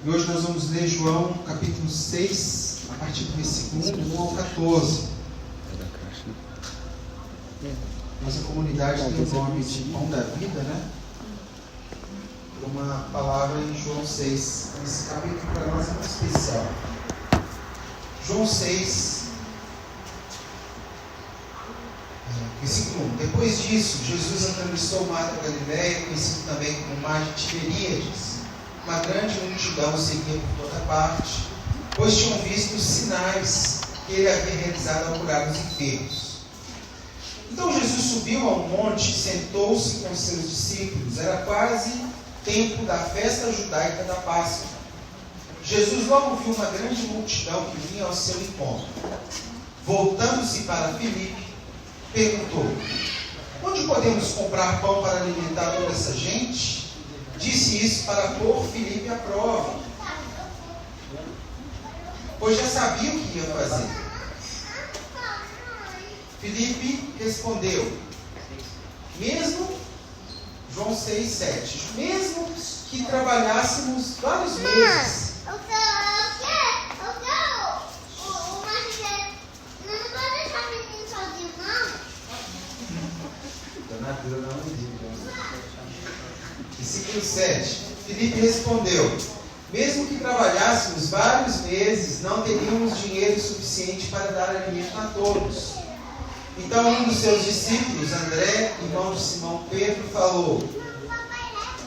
E hoje nós vamos ler João capítulo 6, a partir do versículo 1 ao 14. Nossa comunidade tem o nome de Pão da Vida, né? Uma palavra em João 6. Esse capítulo para nós é muito especial. João 6, versículo 1. Depois disso, Jesus atravessou o mar da Galileia, conhecido também como mar de Tiberíades. Uma grande multidão seguia por toda parte, pois tinham visto os sinais que ele havia realizado ao curar os enfermos. Então Jesus subiu ao monte e sentou-se com os seus discípulos. Era quase tempo da festa judaica da Páscoa. Jesus logo viu uma grande multidão que vinha ao seu encontro. Voltando-se para Filipe, perguntou: onde podemos comprar pão para alimentar toda essa gente? Disse isso para pôr Filipe à prova, pois já sabia o que ia fazer. Filipe respondeu, João 6, 7, mesmo que trabalhássemos vários meses. Versículo 7. Filipe respondeu: mesmo que trabalhássemos vários meses, não teríamos dinheiro suficiente para dar alimento a todos. Então um dos seus discípulos, André, irmão de Simão Pedro, falou: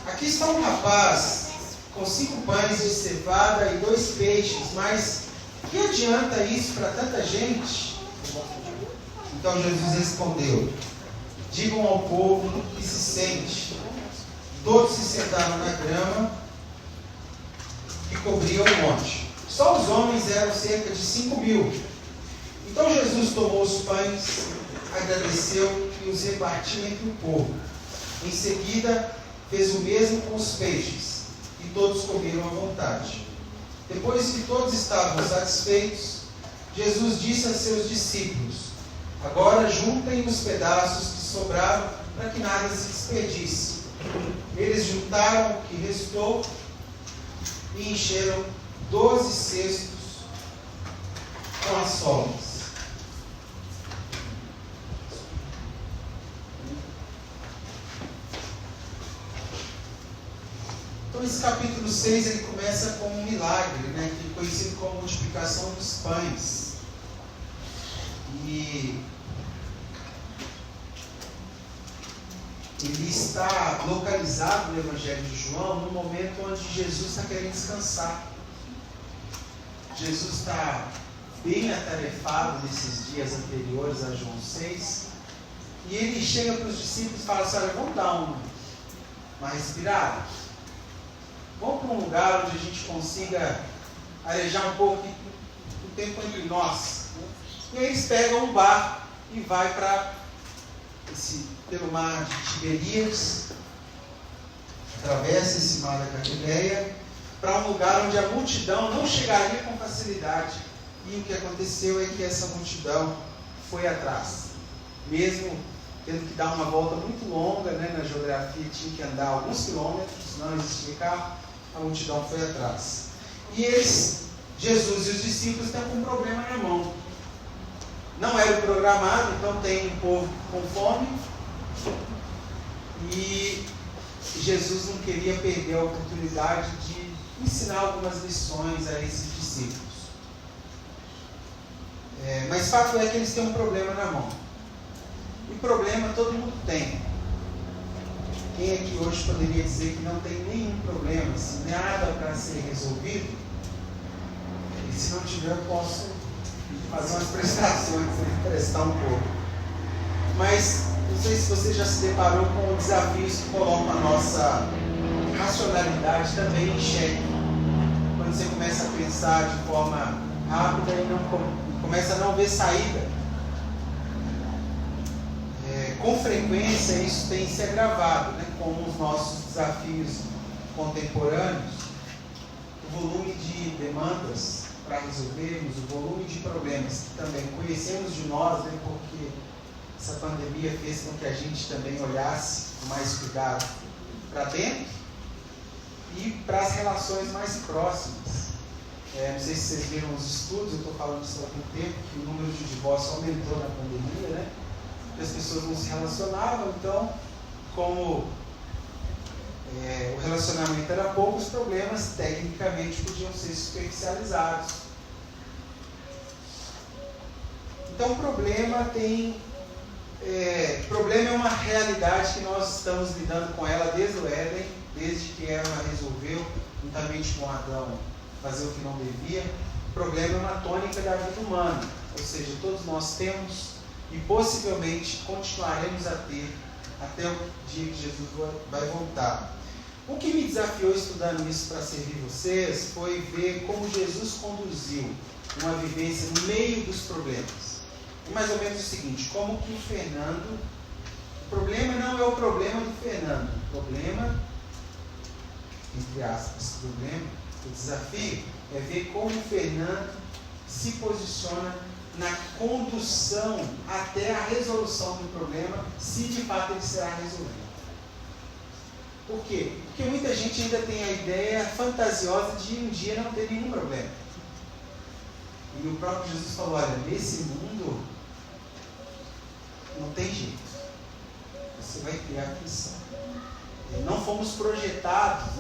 aqui está um rapaz com 5 pães de cevada e 2 peixes, mas que adianta isso para tanta gente? Então Jesus respondeu: digam ao povo que se sente. Todos se sentaram na grama que cobria o monte. Só os homens eram cerca de 5.000. Então Jesus tomou os pães, agradeceu e os repartiu entre o povo. Em seguida, fez o mesmo com os peixes, e todos comeram à vontade. Depois que todos estavam satisfeitos, Jesus disse a seus discípulos: agora juntem os pedaços que sobraram para que nada se desperdice. Eles juntaram o que restou e encheram 12 cestos com as sobras. Então esse capítulo 6 ele começa com um milagre, né, que é conhecido como multiplicação dos pães. E ele está localizado no Evangelho de João no momento onde Jesus está querendo descansar. Jesus está bem atarefado nesses dias anteriores a João 6, e ele chega para os discípulos e fala assim: olha, vamos dar uma respirada, vamos para um lugar onde a gente consiga arejar um pouco o tempo entre nós. E aí eles pegam um barco e vai pelo mar de Tiberíades, atravessa esse mar da Galileia, para um lugar onde a multidão não chegaria com facilidade. E o que aconteceu é que essa multidão foi atrás. Mesmo tendo que dar uma volta muito longa, né, na geografia, tinha que andar alguns quilômetros, não existia carro, a multidão foi atrás. E Jesus e os discípulos estão com um problema na mão. Não era o programado, então tem um povo com fome, e Jesus não queria perder a oportunidade de ensinar algumas lições a esses discípulos. Mas fato é que eles têm um problema na mão. E problema todo mundo tem. Quem aqui hoje poderia dizer que não tem nenhum problema, se nada para ser resolvido? E se não tiver, eu posso fazer umas prestações, emprestar um pouco. Mas não sei se você já se deparou com desafios que colocam a nossa racionalidade também em xeque. Quando você começa a pensar de forma rápida e começa a não ver saída. Com frequência isso tem se agravado, né, com os nossos desafios contemporâneos. O volume de demandas para resolvermos, o volume de problemas que também conhecemos de nós, né, porque essa pandemia fez com que a gente também olhasse com mais cuidado para dentro e para as relações mais próximas. Não sei se vocês viram os estudos, eu estou falando isso há algum tempo, que o número de divórcios aumentou na pandemia, né? As pessoas não se relacionavam, então, como o relacionamento era pouco, os problemas tecnicamente podiam ser superficializados. Então, problema é uma realidade que nós estamos lidando com ela desde o Éden, desde que Eva resolveu, juntamente com Adão, fazer o que não devia. O problema é uma tônica da vida humana, ou seja, todos nós temos e possivelmente continuaremos a ter até o dia que Jesus vai voltar. O que me desafiou estudando isso para servir vocês foi ver como Jesus conduziu uma vivência no meio dos problemas. E mais ou menos o seguinte, como que o problema não é o problema do Fernando, o problema, entre aspas, o desafio é ver como o Fernando se posiciona na condução até a resolução do problema, se de fato ele será resolvido. Por quê? Porque muita gente ainda tem a ideia fantasiosa de um dia não ter nenhum problema. E o próprio Jesus falou, olha, nesse mundo não tem jeito. Você vai criar aflição. Não fomos projetados,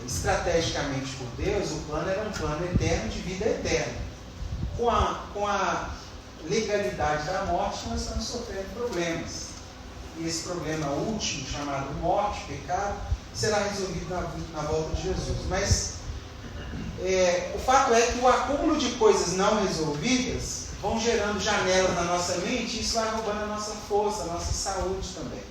estrategicamente por Deus, o plano era um plano eterno de vida eterna. Com a legalidade da morte, nós estamos sofrendo problemas. E esse problema último, chamado morte, pecado, será resolvido na volta de Jesus. Mas o fato é que o acúmulo de coisas não resolvidas vão gerando janelas na nossa mente e isso vai roubando a nossa força, a nossa saúde também.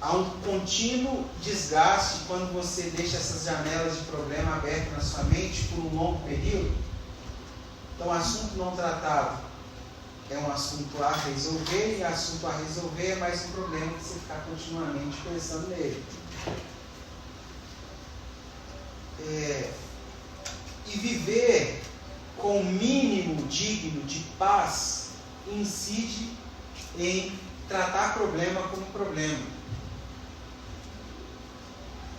Há um contínuo desgaste quando você deixa essas janelas de problema abertas na sua mente por um longo período. Então, o assunto não tratado é um assunto a resolver, e assunto a resolver é mais um problema que você ficar continuamente pensando nele. E viver com o mínimo digno de paz incide em tratar problema como problema.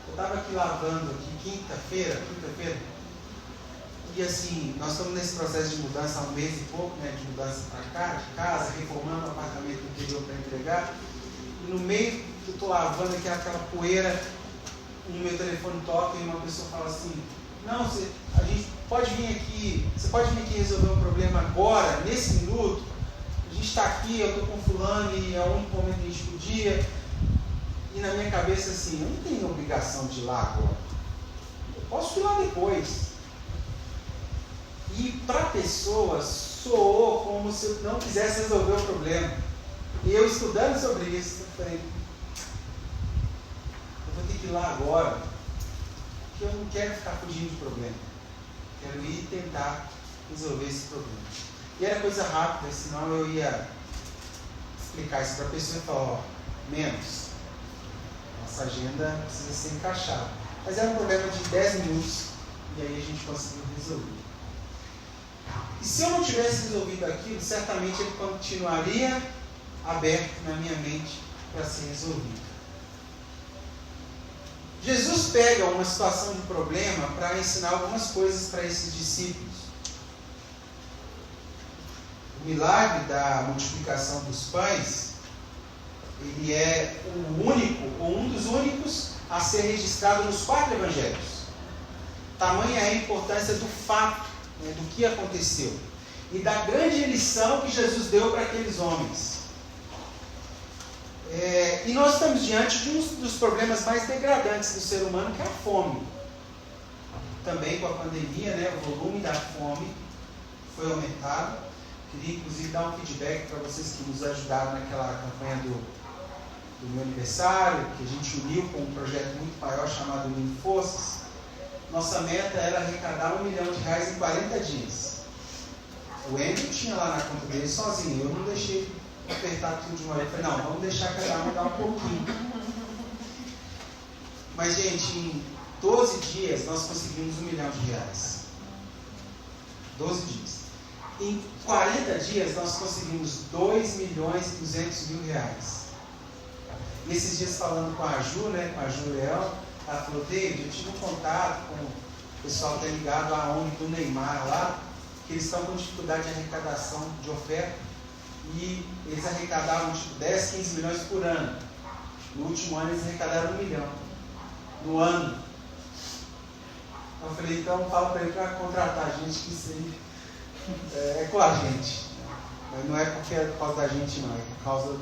Eu estava aqui lavando quinta-feira, e assim, nós estamos nesse processo de mudança há um mês e pouco, de mudança para cá, de casa, reformando o apartamento interior para entregar, e no meio que eu estou lavando aqui aquela poeira, o meu telefone toca e uma pessoa fala assim, não, você pode vir aqui resolver um problema agora, nesse minuto, a gente está aqui, eu estou com fulano e é o único momento que a gente podia. E na minha cabeça assim, eu não tenho obrigação de ir lá agora. Eu posso ir lá depois. E para a pessoa soou como se eu não quisesse resolver o problema. E eu estudando sobre isso, eu falei, eu vou ter que ir lá agora, porque eu não quero ficar fugindo de problema. Quero ir tentar resolver esse problema. E era coisa rápida, senão eu ia explicar isso para a pessoa e falar, menos. Nossa agenda precisa ser encaixada. Mas era um problema de 10 minutos e aí a gente conseguiu resolver. E se eu não tivesse resolvido aquilo, certamente ele continuaria aberto na minha mente para ser resolvido. Jesus pega uma situação de problema para ensinar algumas coisas para esses discípulos. O milagre da multiplicação dos pães, ele é o único, ou um dos únicos, a ser registrado nos 4 evangelhos. Tamanha é a importância do fato, do que aconteceu. E da grande lição que Jesus deu para aqueles homens. E nós estamos diante de um dos problemas mais degradantes do ser humano, que é a fome. Também com a pandemia, o volume da fome foi aumentado. Queria inclusive dar um feedback para vocês que nos ajudaram naquela campanha do meu aniversário, que a gente uniu com um projeto muito maior chamado Unindo Forças. Nossa meta era arrecadar R$1 milhão em 40 dias. O Andrew tinha lá na conta dele sozinho, eu não deixei apertar tudo de uma vez. Eu falei, não, vamos deixar cada um dar um pouquinho. Mas, gente, em 12 dias nós conseguimos R$1 milhão. 12 dias. Em 40 dias nós conseguimos R$2.200.000. E esses dias falando com a Ju, né, com a Ju Leão, ela falou: David, eu tive um contato com o pessoal que é ligado à ONG do Neymar lá, que eles estão com dificuldade de arrecadação de oferta, e eles arrecadavam tipo 10, 15 milhões por ano. No último ano eles arrecadaram 1 milhão. No ano. Eu falei: então fala para ele para contratar a gente, que isso aí é com a gente. Mas não é porque é por causa da gente, não. É por causa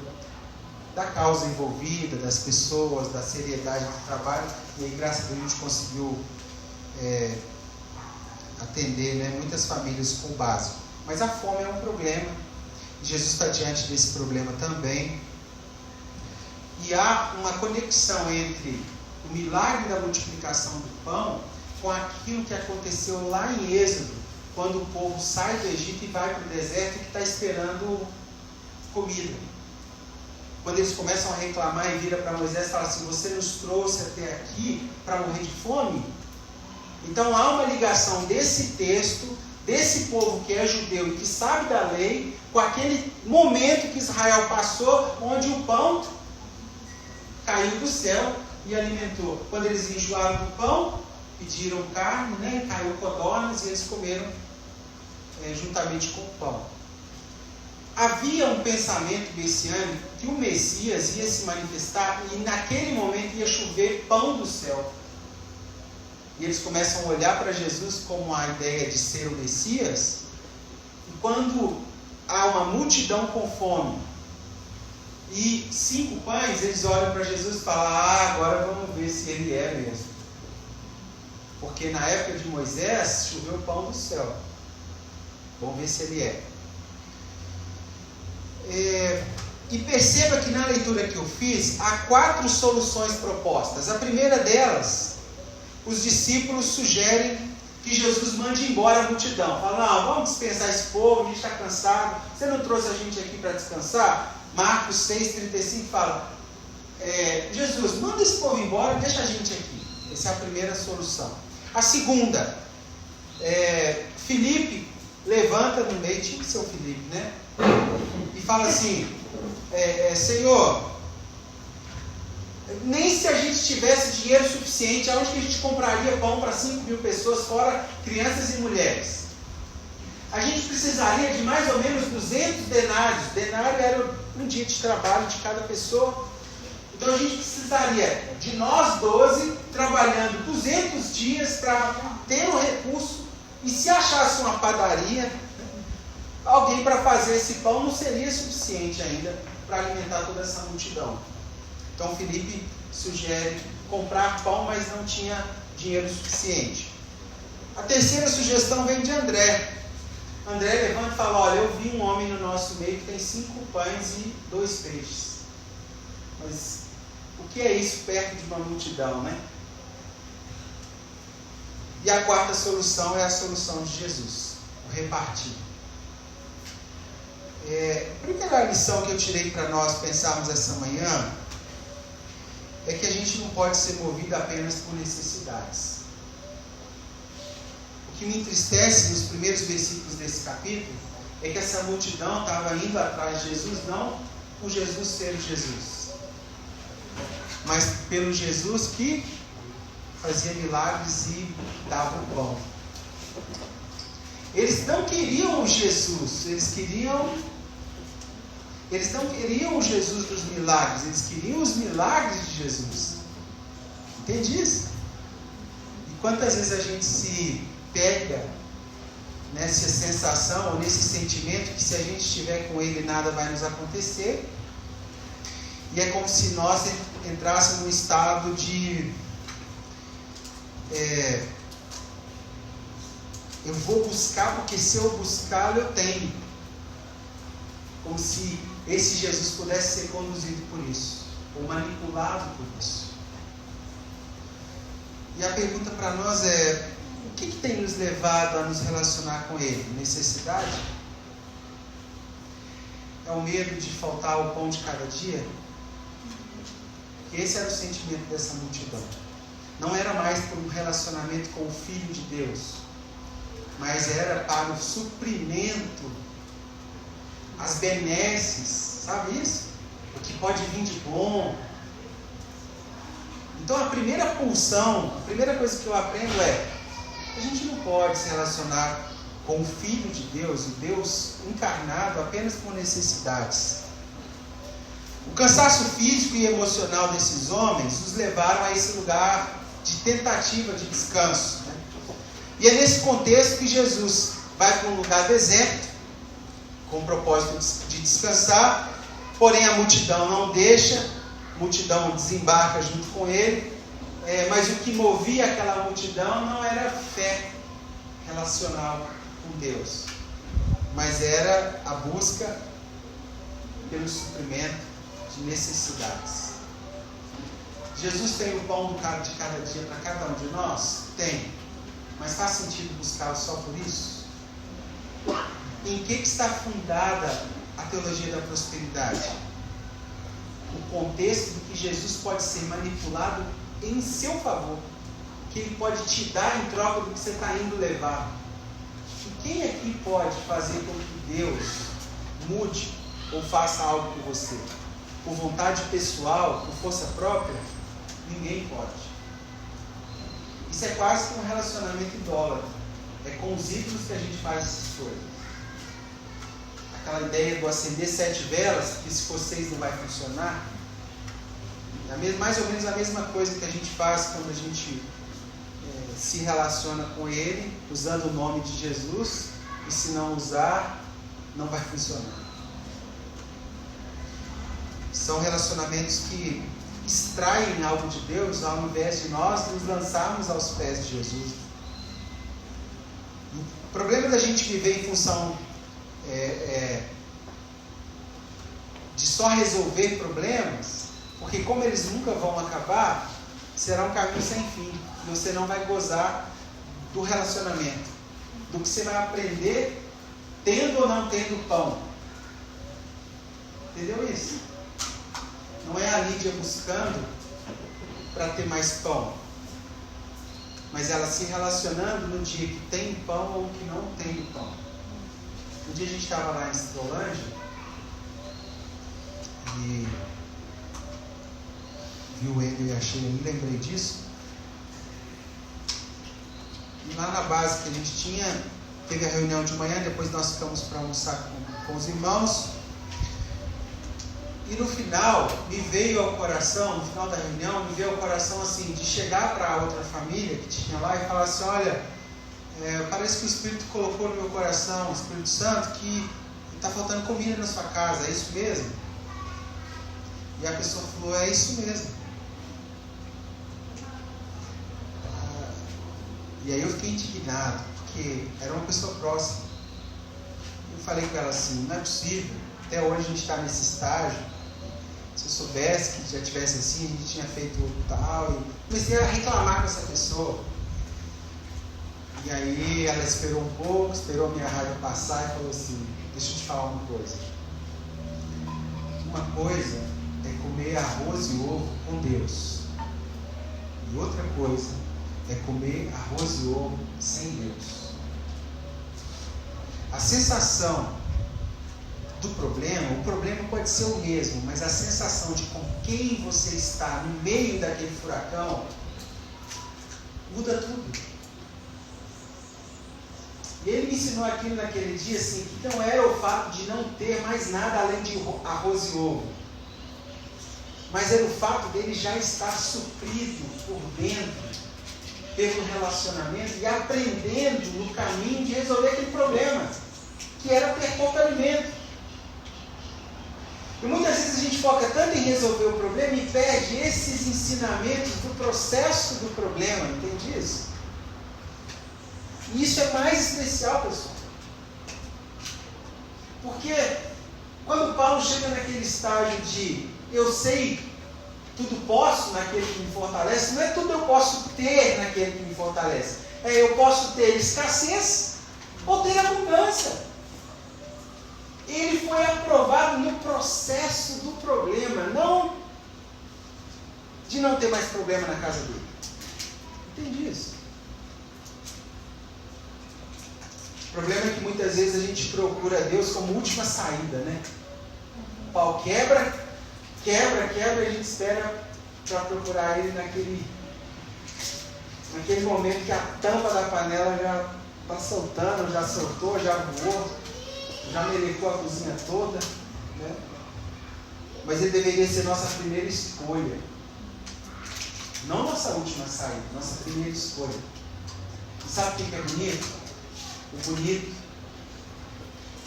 da causa envolvida, das pessoas, da seriedade do trabalho. E aí, graças a Deus, a gente conseguiu atender, né, muitas famílias com o básico. Mas a fome é um problema. E Jesus está diante desse problema também. E há uma conexão entre o milagre da multiplicação do pão com aquilo que aconteceu lá em Êxodo, quando o povo sai do Egito e vai para o deserto e que está esperando comida. Quando eles começam a reclamar e vira para Moisés e fala assim: você nos trouxe até aqui para morrer de fome? Então há uma ligação desse texto, desse povo que é judeu e que sabe da lei, com aquele momento que Israel passou, onde o pão caiu do céu e alimentou. Quando eles enjoaram do pão, pediram carne, né? Caiu codornas e eles comeram juntamente com o pão. Havia um pensamento messiânico que o Messias ia se manifestar e naquele momento ia chover pão do céu. E eles começam a olhar para Jesus como a ideia de ser o Messias. E quando há uma multidão com fome e 5 pães, eles olham para Jesus e falam: agora vamos ver se ele é mesmo. Porque na época de Moisés choveu pão do céu. Vamos ver se ele é. E perceba que na leitura que eu fiz, há 4 soluções propostas. A primeira delas, os discípulos sugerem que Jesus mande embora a multidão. Fala: não, vamos dispensar esse povo, a gente está cansado. Você não trouxe a gente aqui para descansar? Marcos 6,35 fala: Jesus, manda esse povo embora e deixa a gente aqui. Essa é a primeira solução. A segunda, Filipe levanta no meio, tinha que ser o Filipe, né? E fala assim: Senhor, nem se a gente tivesse dinheiro suficiente, aonde que a gente compraria pão para 5.000 pessoas, fora crianças e mulheres? A gente precisaria de mais ou menos 200 denários. Denário era um dia de trabalho de cada pessoa. Então a gente precisaria de nós 12 trabalhando 200 dias para ter o recurso. E se achasse uma padaria, alguém para fazer esse pão não seria suficiente ainda para alimentar toda essa multidão. Então Filipe sugere comprar pão, mas não tinha dinheiro suficiente. A terceira sugestão vem de André. André levanta e fala: olha, eu vi um homem no nosso meio que tem 5 pães e 2 peixes. Mas o que é isso perto de uma multidão, né? E a quarta solução é a solução de Jesus, o repartir. A primeira lição que eu tirei para nós pensarmos essa manhã é que a gente não pode ser movido apenas por necessidades. O que me entristece nos primeiros versículos desse capítulo é que essa multidão estava indo atrás de Jesus, não por Jesus ser Jesus, mas pelo Jesus que fazia milagres e dava o pão. Eles não queriam o Jesus, eles não queriam o Jesus dos milagres, eles queriam os milagres de Jesus. Entende isso? E quantas vezes a gente se pega nessa sensação ou nesse sentimento que se a gente estiver com Ele nada vai nos acontecer, e é como se nós entrássemos num estado de eu vou buscar porque se eu buscar eu tenho, como se esse Jesus pudesse ser conduzido por isso ou manipulado por isso. E a pergunta para nós é: o que tem nos levado a nos relacionar com Ele? Necessidade? É o medo de faltar o pão de cada dia? Esse era o sentimento dessa multidão. Não era mais por um relacionamento com o Filho de Deus, mas era para o suprimento, as benesses, sabe isso? O que pode vir de bom, Então a primeira pulsão, a primeira coisa que eu aprendo é: a gente não pode se relacionar com o Filho de Deus, o Deus encarnado, apenas por necessidades. O cansaço físico e emocional desses homens os levaram a esse lugar de tentativa de descanso, né? E é nesse contexto que Jesus vai para um lugar deserto, com o propósito de descansar, porém a multidão não deixa, a multidão desembarca junto com ele, mas o que movia aquela multidão não era fé relacional com Deus, mas era a busca pelo suprimento de necessidades. Jesus tem o pão de cada dia para cada um de nós? Tem. Mas faz sentido buscá-lo só por isso? Em que está fundada a teologia da prosperidade? O contexto de que Jesus pode ser manipulado em seu favor, que Ele pode te dar em troca do que você está indo levar. E quem aqui pode fazer com que Deus mude ou faça algo por você? Por vontade pessoal, por força própria? Ninguém pode. Isso é quase que um relacionamento idólatra. É com os ídolos que a gente faz essas coisas. Aquela ideia do acender 7 velas, que se for 6 não vai funcionar. É mais ou menos a mesma coisa que a gente faz quando a gente se relaciona com Ele, usando o nome de Jesus, e se não usar, não vai funcionar. São relacionamentos que extraem algo de Deus, ao invés de nós nos lançarmos aos pés de Jesus. O problema da gente viver em função de só resolver problemas, porque como eles nunca vão acabar, será um caminho sem fim, e você não vai gozar do relacionamento, do que você vai aprender tendo ou não tendo pão. Entendeu isso? Não é a Lídia buscando para ter mais pão, mas ela se relacionando no dia que tem pão ou que não tem pão. Um dia a gente estava lá em Citrolândia e viu ele e a Sheila, me lembrei disso. E lá na base que a gente tinha, teve a reunião de manhã, depois nós ficamos para almoçar com os irmãos. E no final, me veio ao coração, no final da reunião, me veio ao coração assim, de chegar para a outra família que tinha lá e falar assim: olha, parece que o Espírito colocou no meu coração, o Espírito Santo, que está faltando comida na sua casa, é isso mesmo? E a pessoa falou: é isso mesmo. E aí eu fiquei indignado, porque era uma pessoa próxima. Eu falei com ela assim: não é possível, até hoje a gente está nesse estágio. Se eu soubesse que já tivesse assim, a gente tinha feito tal. E comecei a reclamar com essa pessoa. E aí ela esperou um pouco, esperou a minha raiva passar e falou assim: deixa eu te falar uma coisa. Uma coisa é comer arroz e ovo com Deus. E outra coisa é comer arroz e ovo sem Deus. A sensação do problema, o problema pode ser o mesmo, mas a sensação de com quem você está no meio daquele furacão muda tudo. E ele me ensinou aquilo naquele dia assim, que não era o fato de não ter mais nada além de arroz e ovo, mas era o fato dele já estar suprido por dentro pelo relacionamento e aprendendo no caminho de resolver aquele problema, que era ter pouco alimento. E muitas vezes a gente foca tanto em resolver o problema e perde esses ensinamentos do processo do problema, entende isso? E isso é mais especial, pessoal. Porque quando Paulo chega naquele estágio de eu sei, tudo posso naquele que me fortalece, não é tudo eu posso ter naquele que me fortalece. É eu posso ter escassez ou ter abundância. Ele foi aprovado no processo do problema, não de não ter mais problema na casa dele. Entende isso? O problema é que muitas vezes a gente procura Deus como última saída, né? O pau quebra, e a gente espera para procurar ele naquele momento que a tampa da panela já está soltando, já soltou, já voou, já melecou a cozinha toda, né? Mas ele deveria ser nossa primeira escolha, não nossa última saída, nossa primeira escolha. E sabe o que é bonito? O bonito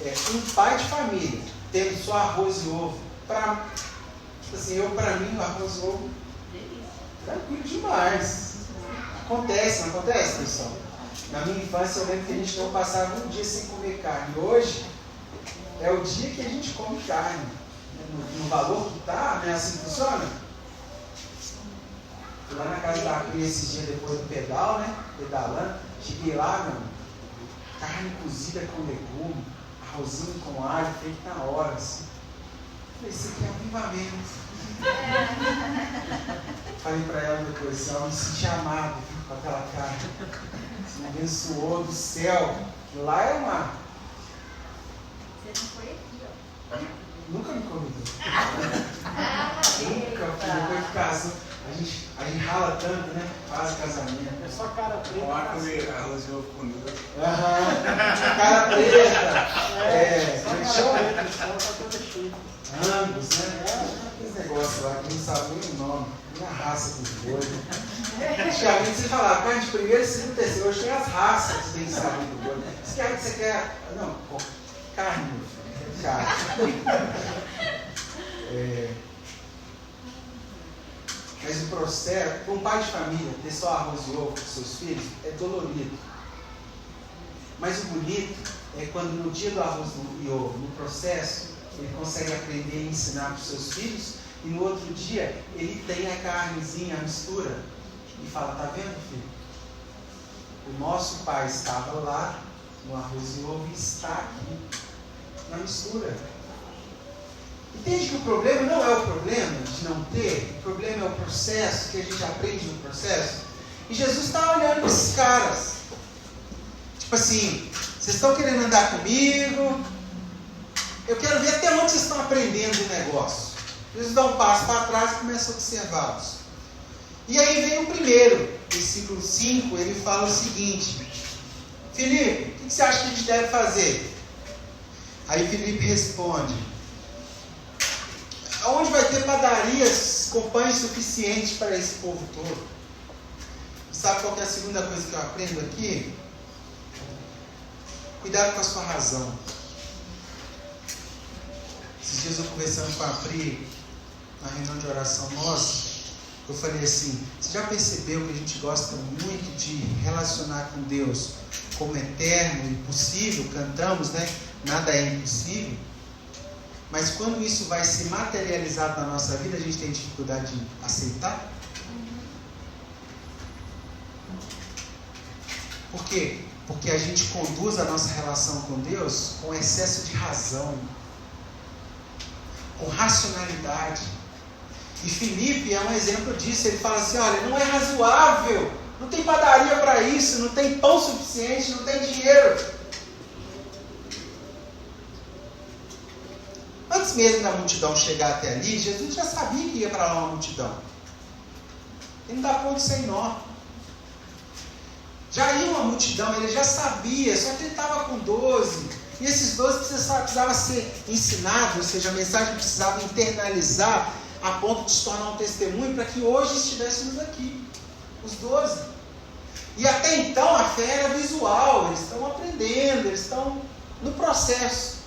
é um pai de família tendo só arroz e ovo. Para mim, o arroz e ovo, tranquilo demais. Acontece, não acontece, pessoal? Na minha infância eu lembro que a gente não passava um dia sem comer carne. Hoje é o dia que a gente come carne. No valor que está, não é assim que funciona? Fui lá na casa da Cris esses dias depois do pedal, né? Pedalando. Cheguei lá, meu, carne cozida com legume, arrozinho com alho, feito na hora, assim. Falei, isso aqui é um avivamento. Falei para ela depois, ela me senti amado com aquela carne. Me abençoou do céu. Lá é uma. Você não foi aqui, ó. Nunca me convidou. Nunca, depois que casou. A gente rala tanto, né? Faz casamento. É só cara preta. Vamos lá comer arroz e ovo com Deus. Cara preta. Só cara preta, só tá toda cheia. Angus, né? Esse negócio lá que não sabe nem o nome, nem a raça dos bois. Antigamente você falava carne de primeiro, segundo, terceiro. Hoje tem as raças que você tem que saber do boi. Você quer. Não, carne, meu filho. Carne. Mas o processo, para um pai de família ter só arroz e ovo para os seus filhos, é dolorido. Mas o bonito é quando no dia do arroz e ovo, no processo, ele consegue aprender e ensinar para os seus filhos, e no outro dia ele tem a carnezinha, a mistura, e fala, tá vendo, filho? O nosso pai estava lá no arroz e ovo e está aqui na mistura. Entende que o problema não é o problema de não ter, o problema é o processo, que a gente aprende no processo. E Jesus está olhando para esses caras. Tipo assim, vocês estão querendo andar comigo, eu quero ver até onde vocês estão aprendendo o negócio. Jesus dá um passo para trás e começa a observá-los. E aí vem o primeiro, versículo 5, ele fala o seguinte: Filipe, o que você acha que a gente deve fazer? Aí Filipe responde: onde vai ter padarias com pães suficientes para esse povo todo? Sabe qual que é a segunda coisa que eu aprendo aqui? Cuidado com a sua razão. Esses dias eu conversando com a Pri, na reunião de oração nossa, eu falei assim, você já percebeu que a gente gosta muito de relacionar com Deus como eterno, impossível? Cantamos, né? Nada é impossível. Mas quando isso vai se materializar na nossa vida, a gente tem dificuldade de aceitar? Por quê? Porque a gente conduz a nossa relação com Deus com excesso de razão, com racionalidade. E Filipe é um exemplo disso. Ele fala assim, olha, não é razoável, não tem padaria para isso, não tem pão suficiente, não tem dinheiro. Antes mesmo da multidão chegar até ali, Jesus já sabia que ia para lá uma multidão. Ele não dá ponto sem nó. Já ia uma multidão, ele já sabia, só que ele estava com 12. E esses 12 precisavam ser ensinados, ou seja, a mensagem precisava internalizar a ponto de se tornar um testemunho para que hoje estivéssemos aqui, os 12. E até então a fé era visual, eles estão aprendendo, eles estão no processo.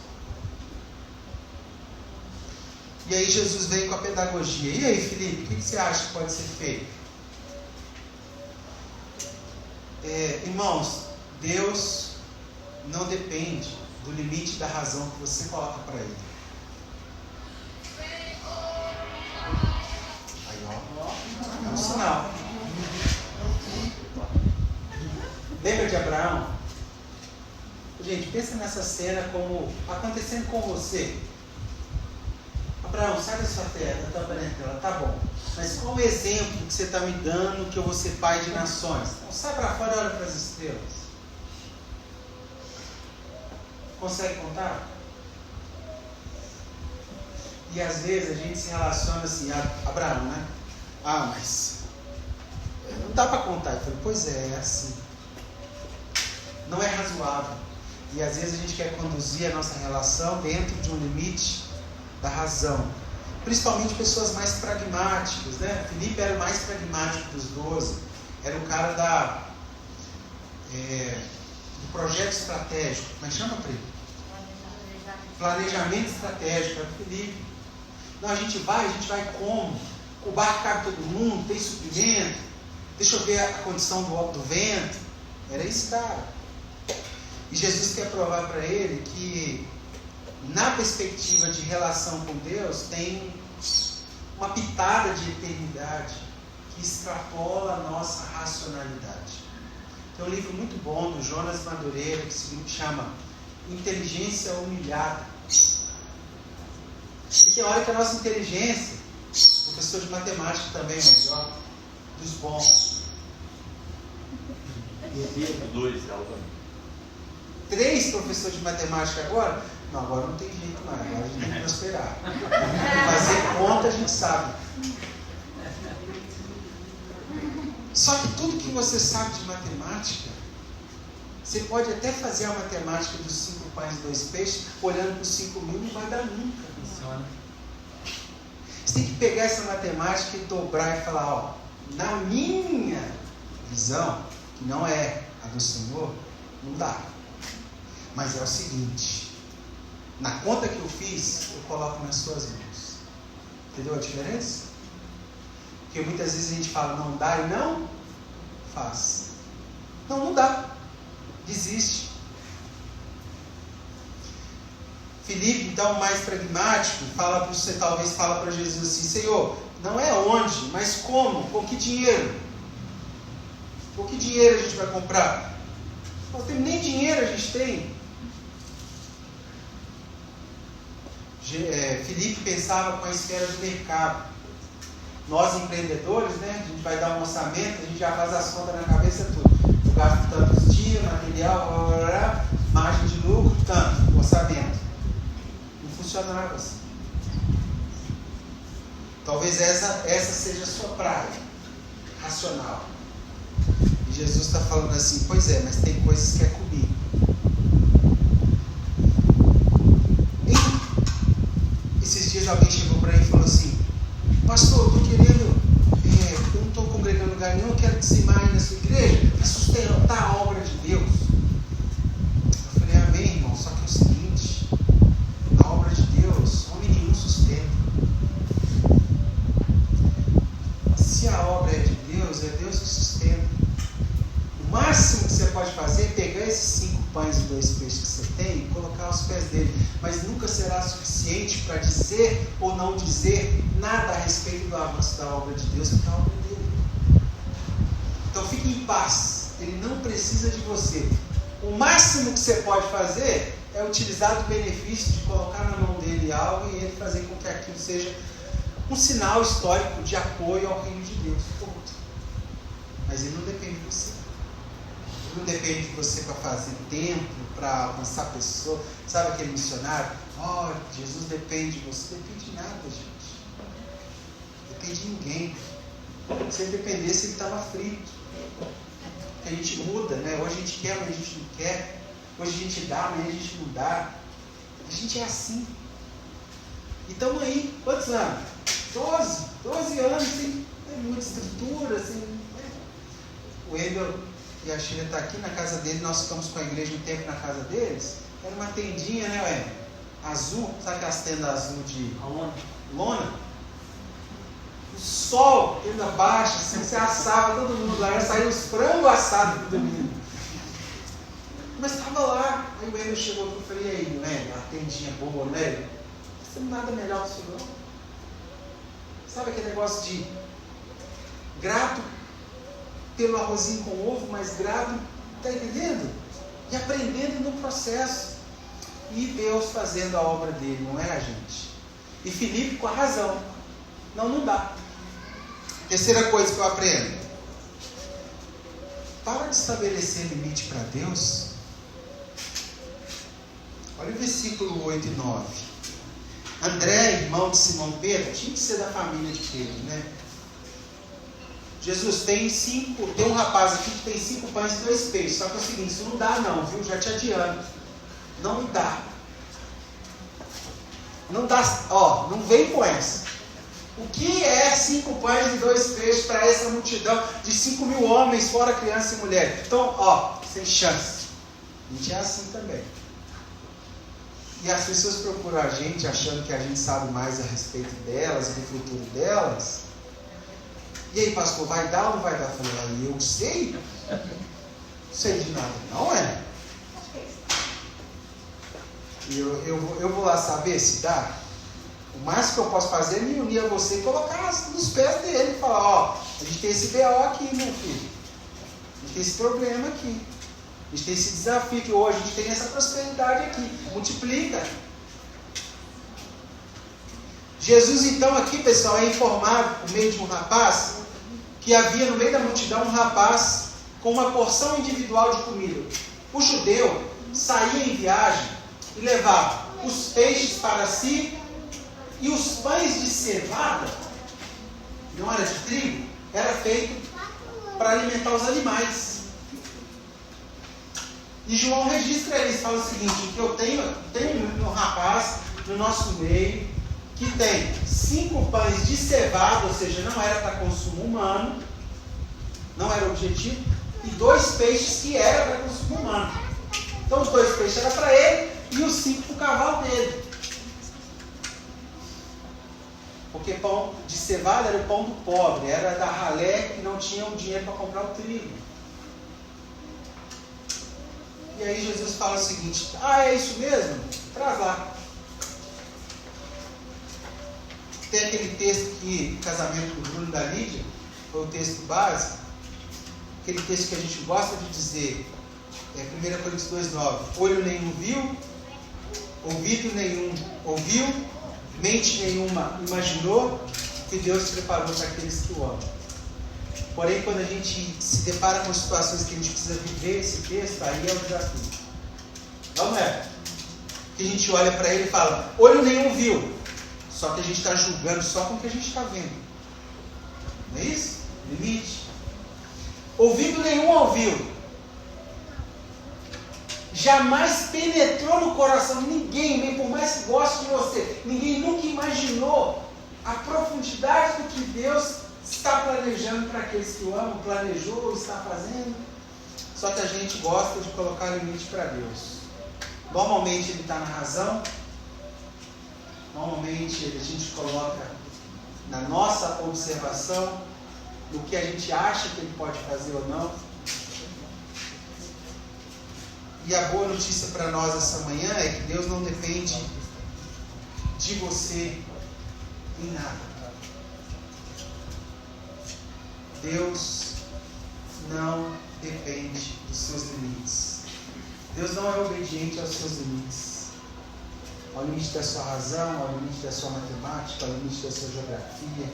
E aí Jesus veio com a pedagogia. E aí, Filipe, o que você acha que pode ser feito? Irmãos, Deus não depende do limite da razão que você coloca para Ele. Aí, ó, é um sinal. Lembra de Abraão? Gente, pensa nessa cena como acontecendo com você. Abraão, sai da sua terra, da tua parentela, tá bom. Mas qual o exemplo que você está me dando que eu vou ser pai de nações? Então, sai para fora e olha para as estrelas. Consegue contar? E às vezes a gente se relaciona assim, Abraão, né? Ah, mas não dá para contar. Eu falei, pois é assim. Não é razoável. E às vezes a gente quer conduzir a nossa relação dentro de um limite da razão. Principalmente pessoas mais pragmáticas, né? Filipe era o mais pragmático dos 12. Era o cara do projeto estratégico. Como é que chama, Pri? Planejamento estratégico. Era o Filipe. Não, a gente vai como? O barco cabe todo mundo, tem suprimento. Deixa eu ver a condição do vento. Era esse cara. E Jesus quer provar para ele que, na perspectiva de relação com Deus, tem uma pitada de eternidade que extrapola a nossa racionalidade. Tem um livro muito bom do Jonas Madureira que se chama Inteligência Humilhada. E tem hora que a nossa inteligência, professor de matemática também, melhor, dos bons. Dois, 3 professores de matemática agora? Não, agora não tem jeito mais, agora a gente tem que prosperar. Fazer conta a gente sabe. Só que tudo que você sabe de matemática, você pode até fazer a matemática dos 5 pães e 2 peixes, olhando para os 5 mil, não vai dar nunca. Funciona. Você tem que pegar essa matemática e dobrar e falar, ó, na minha visão, que não é a do Senhor, não dá. Mas é o seguinte, na conta que eu fiz, eu coloco nas suas mãos. Entendeu a diferença? Porque muitas vezes a gente fala, não dá e não faz. Não dá. Desiste. Filipe, então, mais pragmático, talvez fala para Jesus assim, Senhor, não é onde, mas como? Com que dinheiro? Com que dinheiro a gente vai comprar? Não tem nem dinheiro a gente tem. Filipe pensava com a esfera do mercado. Nós empreendedores, né, a gente vai dar um orçamento, a gente já faz as contas na cabeça tudo. Eu gasto tantos dias, material, margem de lucro, tanto, orçamento. Não funcionava assim. Talvez essa seja a sua praia racional. E Jesus está falando assim, pois é, mas tem coisas que é comigo. Esses dias alguém chegou para mim e falou assim, pastor, eu estou querendo, eu não estou congregando em lugar nenhum, eu quero dizimar aí na sua igreja para sustentar a obra de Deus. Eu falei, amém, irmão, só que é o seguinte, a obra de Deus, homem nenhum sustenta. Se a obra é de Deus, é Deus que sustenta. O máximo que você pode fazer é pegar esses 5 pães e 2 peixes que você tem e colocar aos pés dele, mas nunca será suficiente para dizer ou não dizer nada a respeito do avanço da obra de Deus, porque é a obra dele. Então fique em paz, ele não precisa de você. O máximo que você pode fazer é utilizar do benefício de colocar na mão dele algo e ele fazer com que aquilo seja um sinal histórico de apoio ao reino de Deus. Ponto. Mas ele não depende de você. Ele não depende de você para fazer tempo, para alcançar pessoas. Sabe aquele missionário? Oh, Jesus depende de você. Depende de nada, gente. Depende de ninguém. Se ele dependesse, ele estava frito. Porque a gente muda, né? Hoje a gente quer, mas a gente não quer. Hoje a gente dá, mas a gente não dá. A gente é assim. E estamos aí, quantos anos? 12 anos, sem muita estrutura, sem... O Endel e a Sheila estão aqui na casa dele, nós ficamos com a igreja um tempo na casa deles. Era uma tendinha, né, Endel? Azul, sabe aquelas tendas azul de lona? O sol, tenda baixa, assim, você assava todo mundo lá, saiu os frangos assados do domingo. Mas estava lá, aí o Endel chegou e falei, e aí, Endel, a tendinha boa, né? Não tem nada melhor que isso não. Sabe aquele negócio de grato pelo arrozinho com ovo, mas grato, está entendendo? E aprendendo no processo. E Deus fazendo a obra dele, não é a gente. E Filipe com a razão. Não dá. Terceira coisa que eu aprendo. Para de estabelecer limite para Deus. Olha o versículo 8 e 9. André, irmão de Simão Pedro, tinha que ser da família de Pedro, né? Jesus, tem um rapaz aqui que tem 5 pães e 2 peixes. Só que é o seguinte, isso não dá não, viu? Já te adianto. Não dá. Não dá, ó, não vem com essa. O que é 5 pães e 2 peixes para essa multidão de 5.000 homens, fora criança e mulher? Então, ó, sem chance. A gente é assim também. E as pessoas procuram a gente achando que a gente sabe mais a respeito delas, do futuro delas. E aí, pastor, vai dar ou não vai dar? Eu falei, eu sei. Não sei de nada, não é? E eu vou lá saber se dá. O máximo que eu posso fazer é me unir a você e colocar nos pés dele e falar, ó, a gente tem esse BO aqui, meu filho. A gente tem esse problema aqui. A gente tem esse desafio que hoje a gente tem essa prosperidade aqui. Multiplica. Jesus então aqui, pessoal, é informado por meio de um rapaz que havia no meio da multidão um rapaz com uma porção individual de comida. O judeu saía em viagem e levava os peixes para si e os pães de cevada, não era de trigo, era feito para alimentar os animais. E João registra isso, fala o seguinte, que eu tenho um rapaz no nosso meio que tem 5 pães de cevada, ou seja, não era para consumo humano, não era o objetivo, e 2 peixes que era para consumo humano. Então os 2 peixes eram para ele e os 5 para o cavalo dele. Porque pão de cevada era o pão do pobre, era da ralé que não tinha o dinheiro para comprar o trigo. E aí Jesus fala o seguinte, é isso mesmo? Traz lá. Tem aquele texto que, casamento do Bruno e da Lídia, foi o texto básico, aquele texto que a gente gosta de dizer, 1 Coríntios 2,9, olho nenhum viu, ouvido nenhum ouviu, mente nenhuma imaginou, que Deus preparou para aqueles que o amam. Porém, quando a gente se depara com situações que a gente precisa viver esse texto, aí é o desafio. Não é? Que a gente olha para ele e fala, olho nenhum viu. Só que a gente está julgando só com o que a gente está vendo. Não é isso? Limite. Ouvido nenhum ouviu. Jamais penetrou no coração de ninguém, nem por mais que goste de você. Ninguém nunca imaginou a profundidade do que Deus está planejando para aqueles que o amam, planejou, está fazendo. Só que a gente gosta de colocar limite para Deus. Normalmente ele está na razão. Normalmente a gente coloca na nossa observação do que a gente acha que ele pode fazer ou não. E a boa notícia para nós essa manhã é que Deus não depende de você em nada. Deus não depende dos seus limites. Deus não é obediente aos seus limites. Ao limite da sua razão, ao limite da sua matemática, ao limite da sua geografia.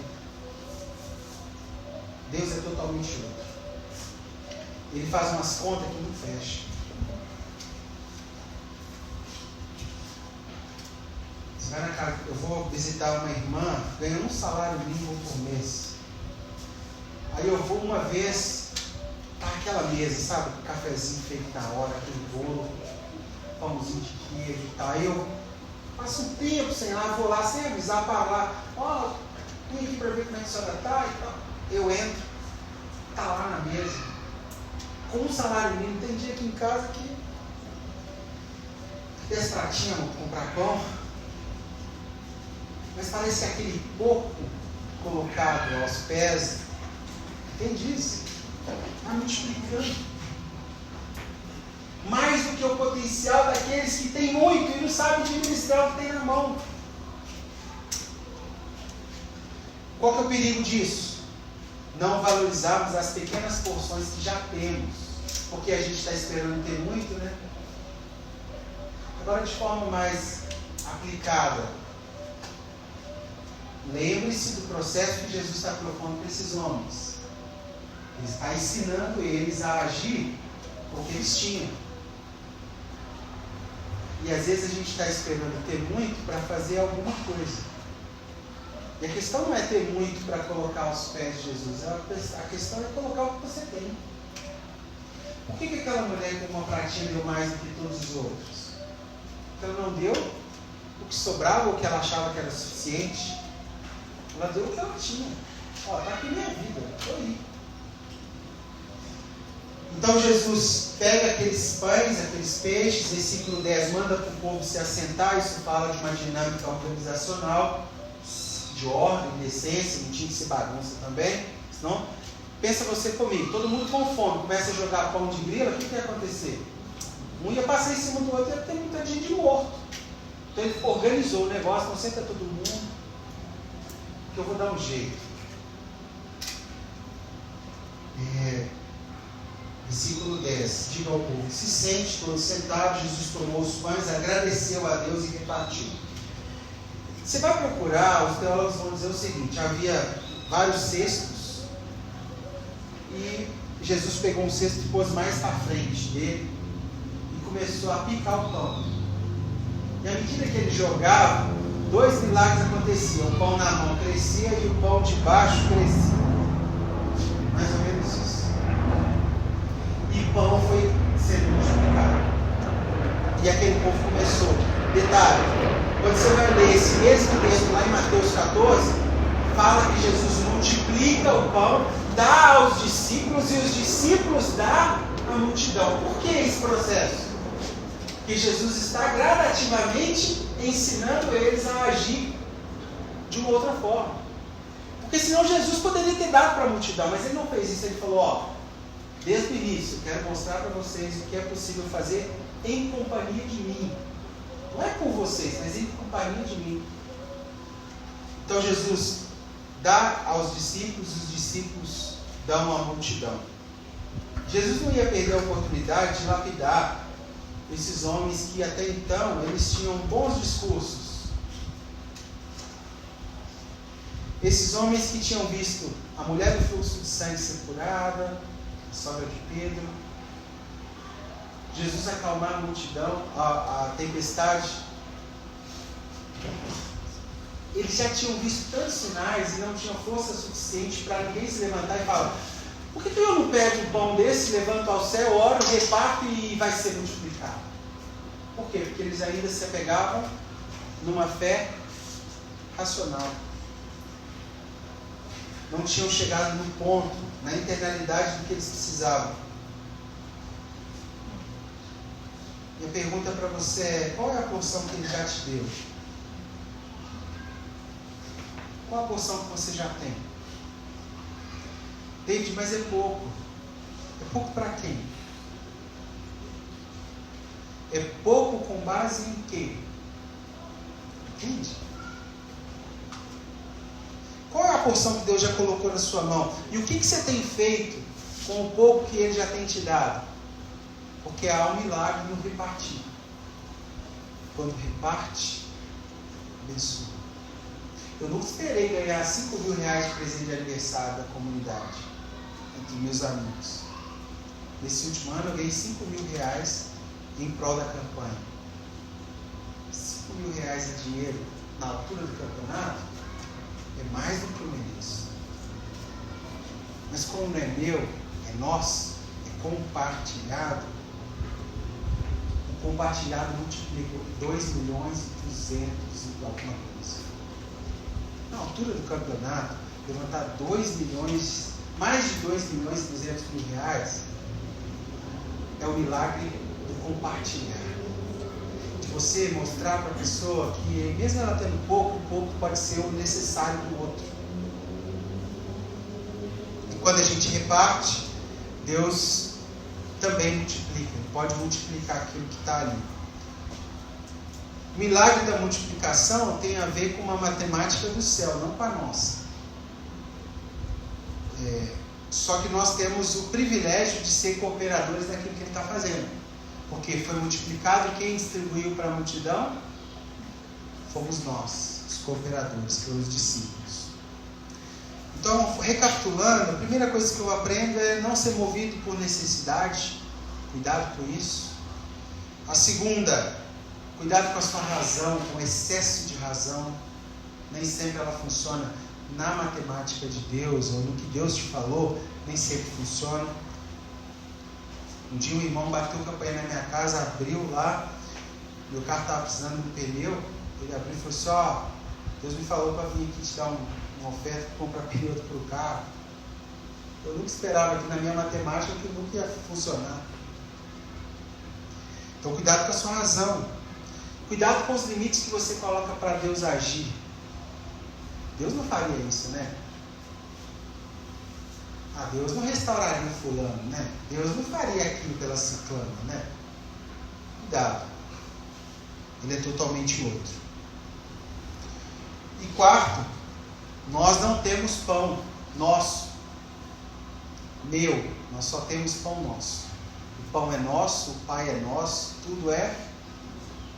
Deus é totalmente outro. Ele faz umas contas que não fecham. Você vai na casa, eu vou visitar uma irmã ganhando um salário mínimo por mês. Aí eu vou uma vez, tá aquela mesa, sabe? Cafezinho feito na hora, aquele bolo, pãozinho de queijo e tal. Aí eu passo um tempo sem lá, vou lá sem avisar, para lá. Ó, vim aqui para ver como é que a senhora tá e tal. Eu entro, tá lá na mesa, com um salário mínimo. Tem dia aqui em casa que 10 pratinhos vou comprar pão, mas parece aquele pouco colocado aos pés. Entende isso? Está multiplicando. Mais do que o potencial daqueles que têm muito e não sabem administrar o que tem na mão. Qual que é o perigo disso? Não valorizarmos as pequenas porções que já temos. Porque a gente está esperando ter muito, né? Agora, de forma mais aplicada, lembre-se do processo que Jesus está propondo para esses homens. Ele está ensinando eles a agir com o que eles tinham. E às vezes a gente está esperando ter muito para fazer alguma coisa. E a questão não é ter muito para colocar aos pés de Jesus. A questão é colocar o que você tem. Por que aquela mulher com uma pratinha deu mais do que todos os outros? Porque ela não deu o que sobrava ou o que ela achava que era suficiente. Ela deu o que ela tinha. Ó, está aqui minha vida, estou aí. Então Jesus pega aqueles pães, aqueles peixes, versículo 10, manda para o povo se assentar. Isso fala de uma dinâmica organizacional, de ordem, de decência, não tinha que ser bagunça também. Senão, pensa você comigo, todo mundo com fome, começa a jogar pão de grila, o que ia acontecer? Um ia passar em cima do outro e ia ter muita gente morto. Então ele organizou o negócio, concentra todo mundo, que eu vou dar um jeito. Versículo 10, diga ao povo, se sente todos sentados. Jesus tomou os pães, agradeceu a Deus e repartiu. Você vai procurar, os teólogos vão dizer o seguinte, havia vários cestos, e Jesus pegou um cesto e pôs mais para frente dele, e começou a picar o pão. E à medida que ele jogava, 2 milagres aconteciam, o pão na mão crescia e o pão de baixo crescia. Mais ou menos isso. E o pão foi sendo multiplicado. E aquele povo começou. Detalhe, quando você vai ler esse mesmo texto lá em Mateus 14, fala que Jesus multiplica o pão, dá aos discípulos e os discípulos dá à multidão. Por que esse processo? Que Jesus está gradativamente ensinando eles a agir de uma outra forma. Porque senão Jesus poderia ter dado para a multidão, mas ele não fez isso. Ele falou, ó, desde o início, eu quero mostrar para vocês o que é possível fazer em companhia de mim. Não é com vocês, mas em companhia de mim. Então Jesus dá aos discípulos, os discípulos dão à multidão. Jesus não ia perder a oportunidade de lapidar esses homens que até então eles tinham bons discursos. Esses homens que tinham visto a mulher do fluxo de sangue ser curada, a sogra de Pedro, Jesus acalmar a multidão, a tempestade. Eles já tinham visto tantos sinais e não tinham força suficiente para ninguém se levantar e falar, por que eu não pego um pão desse, levanto ao céu, oro, reparto e vai ser multiplicado? Por quê? Porque eles ainda se apegavam numa fé racional. Não tinham chegado no ponto, na internalidade do que eles precisavam. Minha pergunta para você é, qual é a porção que ele já te deu? Qual a porção que você já tem? David, mas é pouco. É pouco para quem? É pouco com base em quê? Entende? Qual é a porção que Deus já colocou na sua mão? E o que você tem feito com o pouco que Ele já tem te dado? Porque há um milagre no repartir. Quando reparte, abençoa. Eu nunca esperei ganhar 5 mil reais de presente de aniversário da comunidade, entre meus amigos. Nesse último ano eu ganhei 5 mil reais em prol da campanha. 5 mil reais de dinheiro na altura do campeonato é mais do que eu mereço. Mas como não é meu, é nosso, é compartilhado. O compartilhado multiplica 2 milhões e 200 e alguma coisa. Na altura do campeonato, levantar 2 milhões, mais de 2 milhões e 200 mil reais, é o milagre do compartilhar. De você mostrar para a pessoa que, mesmo ela tendo pouco, o pouco pode ser o necessário do outro. E quando a gente reparte, Deus também multiplica, pode multiplicar aquilo que está ali. O milagre da multiplicação tem a ver com uma matemática do céu, não com a nossa. Só que nós temos o privilégio de ser cooperadores daquilo que Ele está fazendo. Porque foi multiplicado e quem distribuiu para a multidão? Fomos nós, os cooperadores, foram os discípulos. Então, recapitulando, a primeira coisa que eu aprendo é não ser movido por necessidade. Cuidado com isso. A segunda, cuidado com a sua razão, com o excesso de razão. nem sempre ela funciona na matemática de Deus, ou no que Deus te falou, nem sempre funciona. Um dia um irmão bateu o campainha na minha casa, abriu lá, meu carro estava precisando de um pneu, ele abriu e falou assim, ó, Deus me falou para vir aqui te dar uma oferta para comprar pneu para o carro. Eu nunca esperava que na minha matemática que nunca ia funcionar. Então cuidado com a sua razão. Cuidado com os limites que você coloca para Deus agir. Deus não faria isso, né? Deus não restauraria fulano, né? Deus não faria aquilo pela ciclana, né? Cuidado. Ele é totalmente outro. E quarto, nós não temos pão nosso. Meu, nós só temos pão nosso. O pão é nosso, o Pai é nosso, tudo é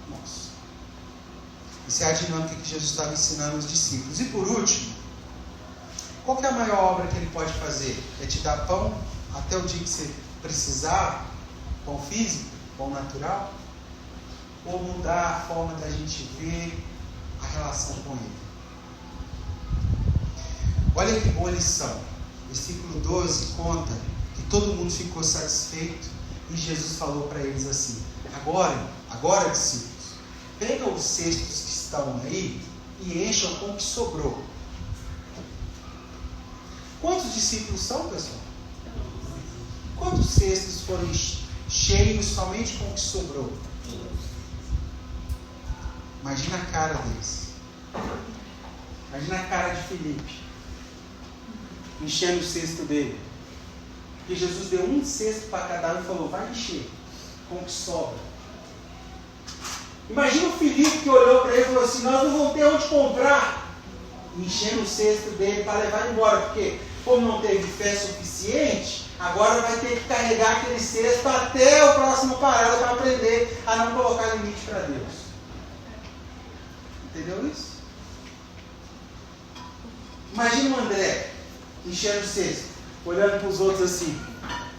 nosso. Essa é a dinâmica que Jesus estava ensinando os discípulos. E por último, qual que é a maior obra que Ele pode fazer? É te dar pão até o dia que você precisar, pão físico, pão natural? Ou mudar a forma da gente ver a relação com Ele? Olha que boa lição. Versículo 12 conta que todo mundo ficou satisfeito e Jesus falou para eles assim: agora discípulos, pegam os cestos que estão aí e encham com o que sobrou. Quantos discípulos são, pessoal? Quantos cestos foram cheios somente com o que sobrou? Imagina a cara deles. Imagina a cara de Filipe enchendo o cesto dele. Porque Jesus deu um cesto para cada um e falou: vai encher com o que sobra. Imagina o Filipe que olhou para ele e falou assim: nós não vamos ter onde comprar. Enchendo o cesto dele para levar embora, porque como não teve fé suficiente, agora vai ter que carregar aquele cesto até o próximo parada para aprender a não colocar limite para Deus. Entendeu isso? Imagina o André enchendo o cesto, olhando para os outros assim: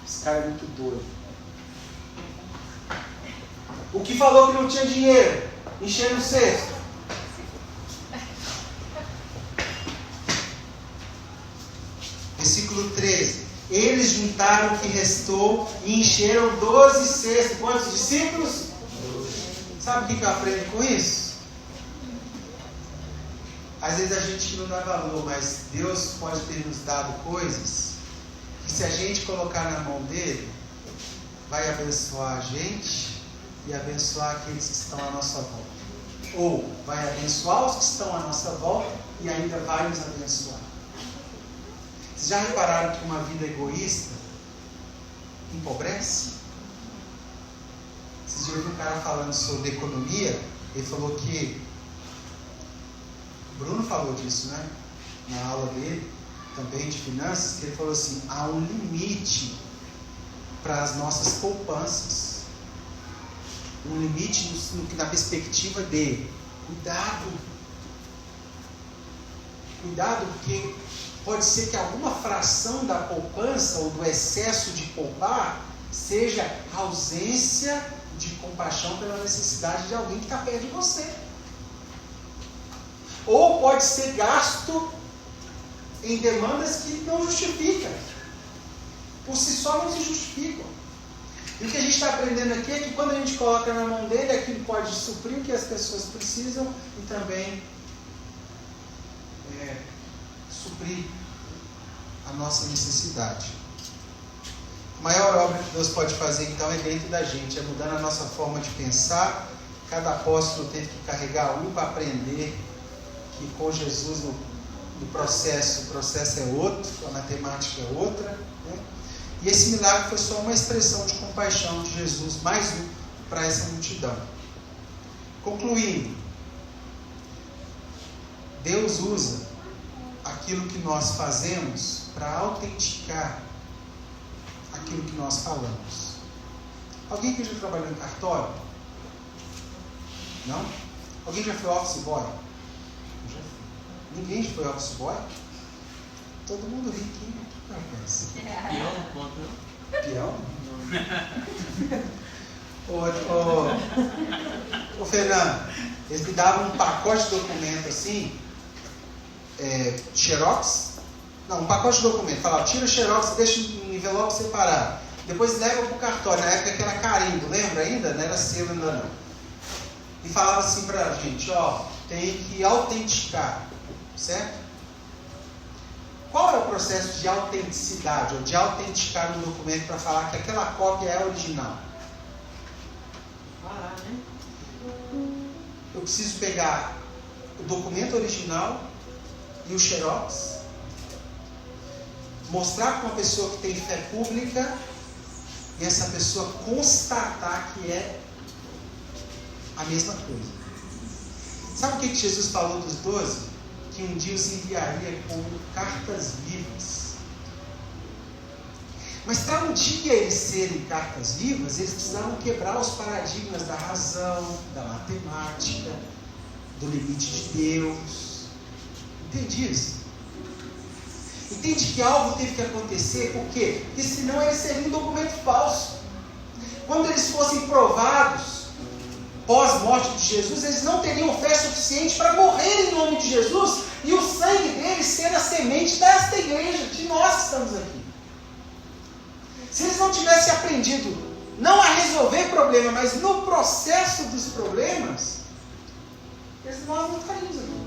esse cara é muito doido. O que falou que não tinha dinheiro, enchendo o cesto. Versículo 13. Eles juntaram o que restou e encheram 12 cestos. Quantos discípulos? 12. Sabe o que eu aprendo com isso? Às vezes a gente não dá valor, mas Deus pode ter nos dado coisas que, se a gente colocar na mão dele, vai abençoar a gente e abençoar aqueles que estão à nossa volta. Ou vai abençoar os que estão à nossa volta e ainda vai nos abençoar. Vocês já repararam que uma vida egoísta empobrece? Vocês já ouviram um cara falando sobre economia? Ele falou que... Bruno falou disso, né? Na aula dele, também de finanças, que ele falou assim: há um limite para as nossas poupanças. Um limite na perspectiva dele. Cuidado, porque pode ser que alguma fração da poupança ou do excesso de poupar seja ausência de compaixão pela necessidade de alguém que está perto de você. Ou pode ser gasto em demandas que não justificam. Por si só não se justificam. E o que a gente está aprendendo aqui é que quando a gente coloca na mão dele, aquilo pode suprir o que as pessoas precisam e também suprir a nossa necessidade. A maior obra que Deus pode fazer então é dentro da gente, é mudando a nossa forma de pensar. Cada apóstolo teve que carregar um para aprender que com Jesus o processo é outro, a matemática é outra, né? E esse milagre foi só uma expressão de compaixão de Jesus, mais um para essa multidão. Concluindo, Deus usa aquilo que nós fazemos para autenticar aquilo que nós falamos. Alguém que já trabalhou em cartório? Não? Alguém já foi office boy? Ninguém foi office boy? Todo mundo riquinho. Peão não conta, não? Peão? Ô Fernando, eles me davam um pacote de documento assim, xerox, não, um pacote de documento, fala, tira o xerox, deixa um envelope separado, depois leva para o cartório, na época que era carimbo, lembra ainda? Não era selo ainda não. E falava assim para a gente, tem que autenticar, certo? Qual é o processo de autenticidade, ou de autenticar um documento para falar que aquela cópia é original? Parar, né? Eu preciso pegar o documento original e o xerox, mostrar para uma pessoa que tem fé pública e essa pessoa constatar que é a mesma coisa. Sabe o que Jesus falou dos 12? Que um dia os enviaria como cartas vivas. Mas para um dia eles serem cartas vivas, eles precisavam quebrar os paradigmas da razão, da matemática, do limite de Deus. Entende isso? Entende que algo teve que acontecer, por quê? Porque senão eles seriam um documento falso. Quando eles fossem provados, pós-morte de Jesus, eles não teriam fé suficiente para morrer em nome de Jesus e o sangue deles ser a semente desta igreja, de nós que estamos aqui. Se eles não tivessem aprendido não a resolver problema, mas no processo dos problemas, nós não estaríamos aqui.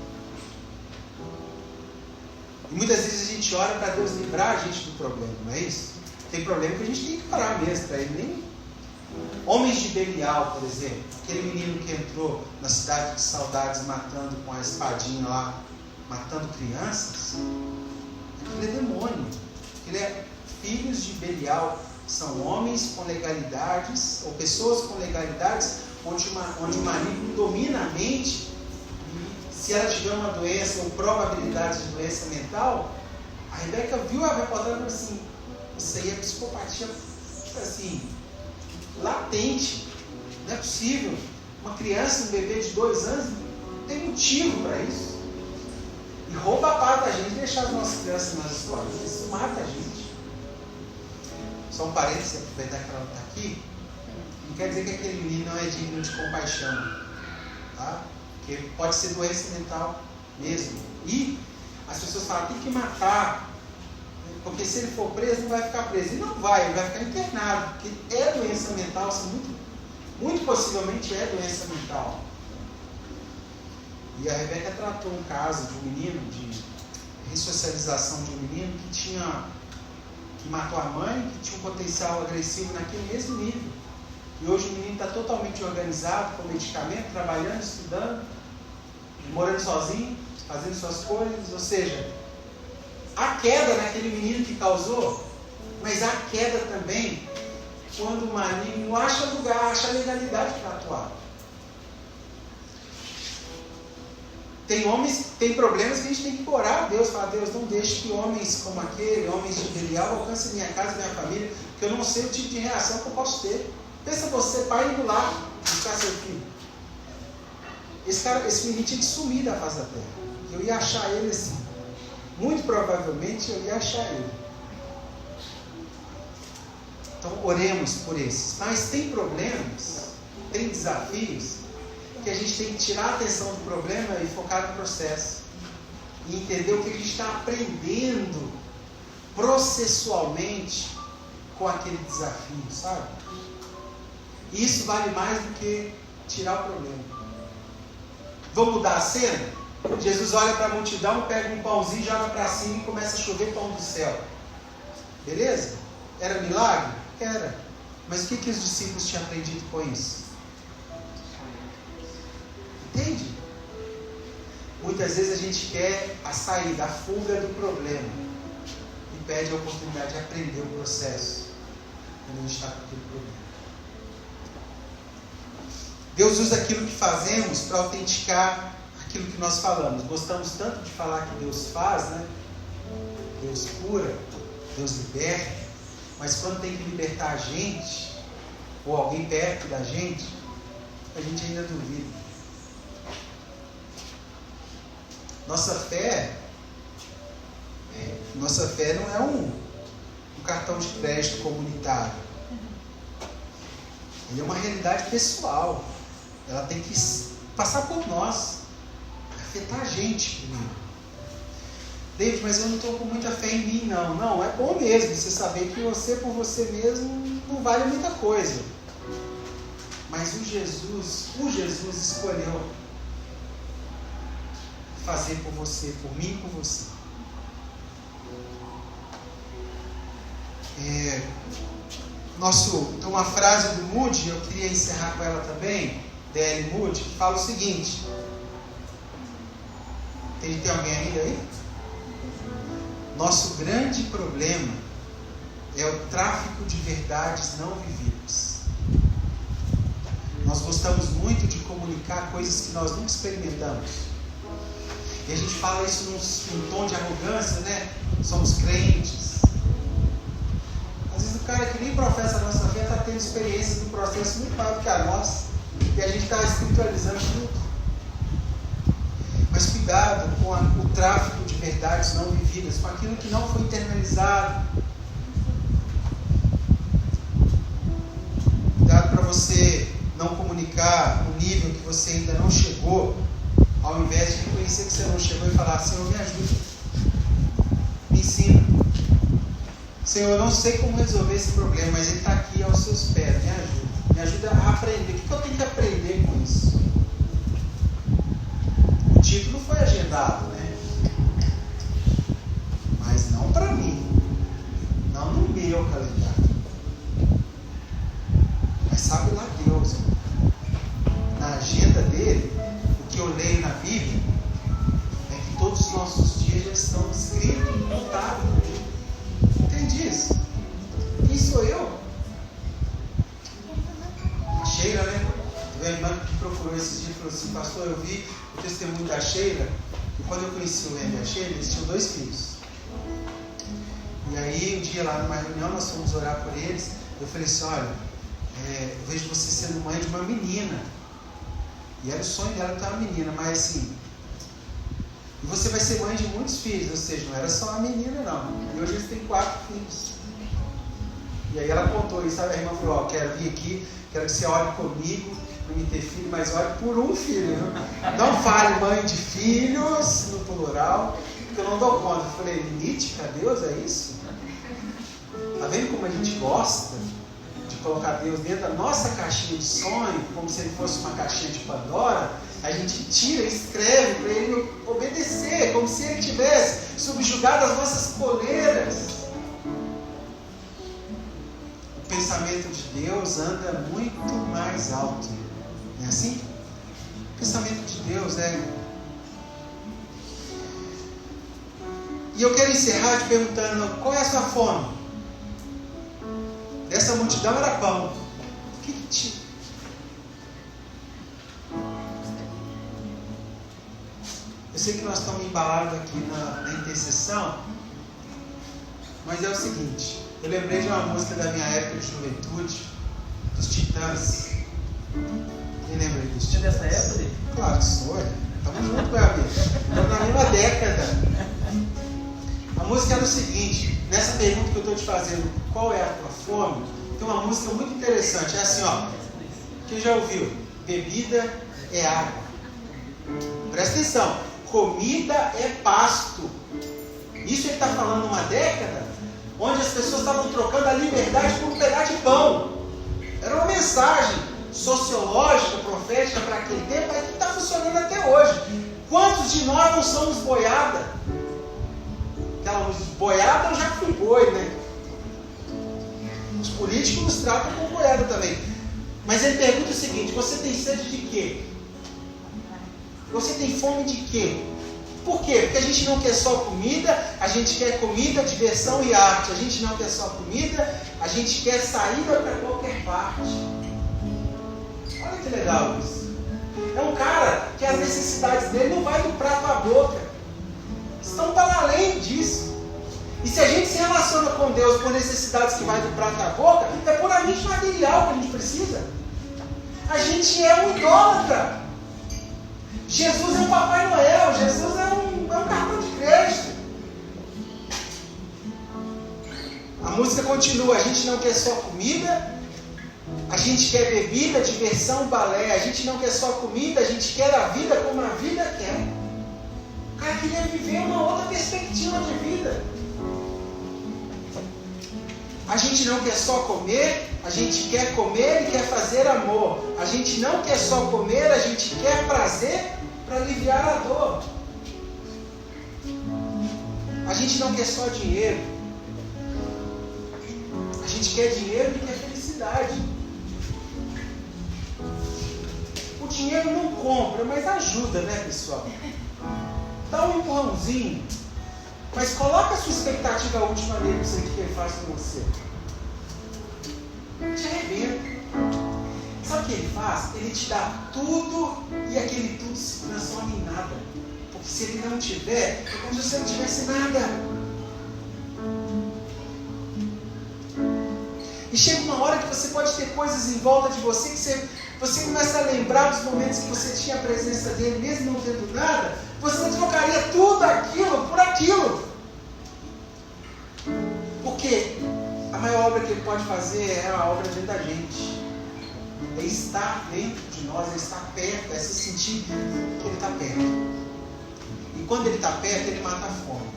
E muitas vezes a gente ora para Deus livrar a gente do problema, não é isso? Tem problema que a gente tem que orar mesmo, para ele nem... Homens de Belial, por exemplo, aquele menino que entrou na cidade de Saudades matando com a espadinha lá, matando crianças, aquele é demônio, aquele é filhos de Belial, são homens com legalidades, ou pessoas com legalidades, onde o maligno domina a mente, e se ela tiver uma doença ou probabilidade de doença mental, a Rebeca viu a reportagem e falou assim, isso aí é psicopatia, assim, latente, não é possível. Uma criança, um bebê de 2 anos, não tem motivo para isso. E rouba a paz da gente deixar as nossas crianças nas escolas. Isso mata a gente. Só um parênteses, aproveitar que ela está aqui, não quer dizer que aquele menino não é digno de compaixão, tá? Porque pode ser doença mental mesmo. E as pessoas falam, tem que matar. Porque se ele for preso, não vai ficar preso. E não vai, ele vai ficar internado. Porque é doença mental, muito possivelmente é doença mental. E a Rebeca tratou um caso de um menino, de ressocialização de um menino que matou a mãe, que tinha um potencial agressivo naquele mesmo nível. E hoje o menino está totalmente organizado, com medicamento, trabalhando, estudando, morando sozinho, fazendo suas coisas, ou seja... A queda naquele menino que causou, mas a queda também quando o maligno acha lugar, acha legalidade para atuar. Tem problemas que a gente tem que orar a Deus, falar, Deus, não deixe que homens como aquele, homens de Belial, alcancem minha casa e minha família, porque eu não sei o tipo de reação que eu posso ter. Pensa você, pai, indo lá buscar seu filho. Esse menino tinha que sumir da face da terra. Eu ia achar ele assim. Muito provavelmente eu ia achar ele. Então oremos por esses. Mas tem problemas, tem desafios, que a gente tem que tirar a atenção do problema e focar no processo. E entender o que a gente está aprendendo processualmente com aquele desafio, sabe? E isso vale mais do que tirar o problema. Vamos mudar a cena? Jesus olha para a multidão, pega um pãozinho, joga para cima e começa a chover pão do céu. Beleza? Era milagre? Era. Mas o que os discípulos tinham aprendido com isso? Entende? Muitas vezes a gente quer a saída, a fuga do problema. E pede a oportunidade de aprender o processo. Quando a gente está com aquele problema. Deus usa aquilo que fazemos para autenticar aquilo que nós falamos. Gostamos tanto de falar que Deus faz, né? Deus cura, Deus liberta, mas quando tem que libertar a gente, ou alguém perto da gente, a gente ainda duvida. Nossa fé não é um cartão de crédito comunitário. Ele é uma realidade pessoal. Ela tem que passar por nós, afetar a gente primeiro. David, mas eu não estou com muita fé em mim, não. Não, é bom mesmo você saber que você por você mesmo não vale muita coisa. Mas o Jesus escolheu fazer por você, por mim e por você. Tem uma frase do Moody, eu queria encerrar com ela também, D.L. Moody, que fala o seguinte. Tem alguém ainda aí? Nosso grande problema é o tráfico de verdades não vividas. Nós gostamos muito de comunicar coisas que nós nunca experimentamos. E a gente fala isso num tom de arrogância, né? Somos crentes. Às vezes o cara que nem professa a nossa fé está tendo experiências no processo muito maior do que a nossa. E a gente está espiritualizando tudo. Mas cuidado com o tráfico de verdades não vividas, com aquilo que não foi internalizado. Cuidado para você não comunicar o nível que você ainda não chegou, ao invés de reconhecer que você não chegou e falar: Senhor, me ajuda, me ensina. Senhor, eu não sei como resolver esse problema, mas ele está aqui aos seus pés, me ajuda a aprender. O que eu tenho que aprender com isso? O título foi agendado, né? Mas não para mim, não no meu calendário. Mas sabe lá Deus, na agenda dele, o que eu leio na Bíblia é que todos os nossos dias já estão escritos e contados. Entende isso? Quem sou eu? A Sheila, né? A irmã que procurou esses dias falou assim: pastor, eu vi o testemunho da Sheila, e quando eu conheci o Leme e a Sheila, eles tinham 2 filhos. E aí, um dia lá numa reunião, nós fomos orar por eles. Eu falei assim: olha, eu vejo você sendo mãe de uma menina. E era o sonho dela ter uma menina, mas assim, e você vai ser mãe de muitos filhos, ou seja, não era só uma menina, não. E hoje eles têm 4 filhos. E aí ela contou isso, sabe? A irmã falou: quero vir aqui, quero que você ore comigo para me ter filho, mas ore por um filho, viu? Não fale mãe de filhos no plural, porque eu não dou conta. Eu falei: limite para Deus, é isso? Tá vendo como a gente gosta de colocar Deus dentro da nossa caixinha de sonho, como se ele fosse uma caixinha de Pandora? A gente tira e escreve para ele obedecer, como se ele tivesse subjugado as nossas coleiras. O pensamento de Deus anda muito mais alto. Não é assim? O pensamento de Deus é... E eu quero encerrar te perguntando: qual é a sua fome? Dessa multidão era pão. O que te... Eu sei que nós estamos embalados aqui na intercessão, mas é o seguinte: eu lembrei de uma música da minha época de juventude, dos Titãs. Quem lembra dos Titãs? Você é dessa época? Claro que sou. Estamos juntos, meu amigo. Estamos na mesma década. A música era o seguinte: nessa pergunta que eu estou te fazendo, qual é a tua fome? Tem uma música muito interessante. É assim, ó. Quem já ouviu? Bebida é água. Presta atenção. Comida é pasto. Isso ele está falando numa década onde as pessoas estavam trocando a liberdade por um pedaço de pão. Era uma mensagem sociológica, profética para aquele tempo, mas que está funcionando até hoje. Quantos de nós não somos boiada? Aquela música, boiada eu já fui boi, né? Os políticos nos tratam como boiada também. Mas ele pergunta o seguinte: você tem sede de quê? Você tem fome de quê? Por quê? Porque a gente não quer só comida, a gente quer comida, diversão e arte. A gente não quer só comida, a gente quer saída para qualquer parte. Olha que legal isso. É um cara que as necessidades dele não vai do prato à boca. Estão para além disso. E se a gente se relaciona com Deus por necessidades que vai do prato à boca, é puramente material que a gente precisa. A gente é um idólatra. Jesus é um Papai Noel, Jesus é um cartão de crédito. A música continua: a gente não quer só comida, a gente quer bebida, diversão, balé. A gente não quer só comida, a gente quer a vida como a vida quer. O cara queria viver uma outra perspectiva de vida. A gente não quer só comer, a gente quer comer e quer fazer amor. A gente não quer só comer, a gente quer prazer para aliviar a dor. A gente não quer só dinheiro. A gente quer dinheiro e quer felicidade. O dinheiro não compra, mas ajuda, né, pessoal? Dá um empurrãozinho. Mas coloca a sua expectativa última nele para você que ele faz com você. Te arrebenta. Sabe o que ele faz? Ele te dá tudo e aquele tudo se transforma em nada. Porque se ele não tiver, é como se você não tivesse nada. E chega uma hora que você pode ter coisas em volta de você que você começa a lembrar dos momentos que você tinha a presença dele, mesmo não tendo nada. Você trocaria tudo aquilo por aquilo. Porque a maior obra que ele pode fazer é a obra dentro da gente. É estar dentro de nós, é estar perto, é se sentir que ele está perto. E quando ele está perto, ele mata a fome.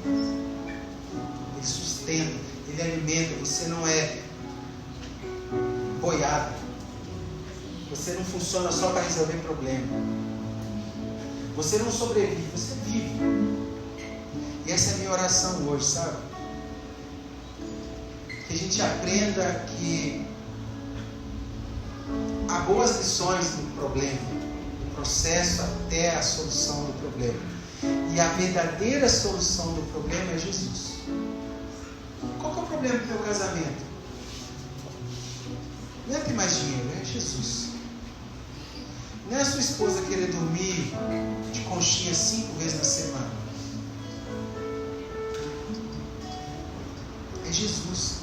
Ele sustenta, ele alimenta. Você não é boiado. Você não funciona só para resolver problema. Você não sobrevive, você vive. E essa é a minha oração hoje, sabe? Que a gente aprenda que há boas lições do problema, do processo até a solução do problema. E a verdadeira solução do problema é Jesus. Qual que é o problema do teu casamento? Não é ter mais dinheiro, é Jesus. Não é a sua esposa querer dormir de conchinha 5 vezes na semana. É Jesus.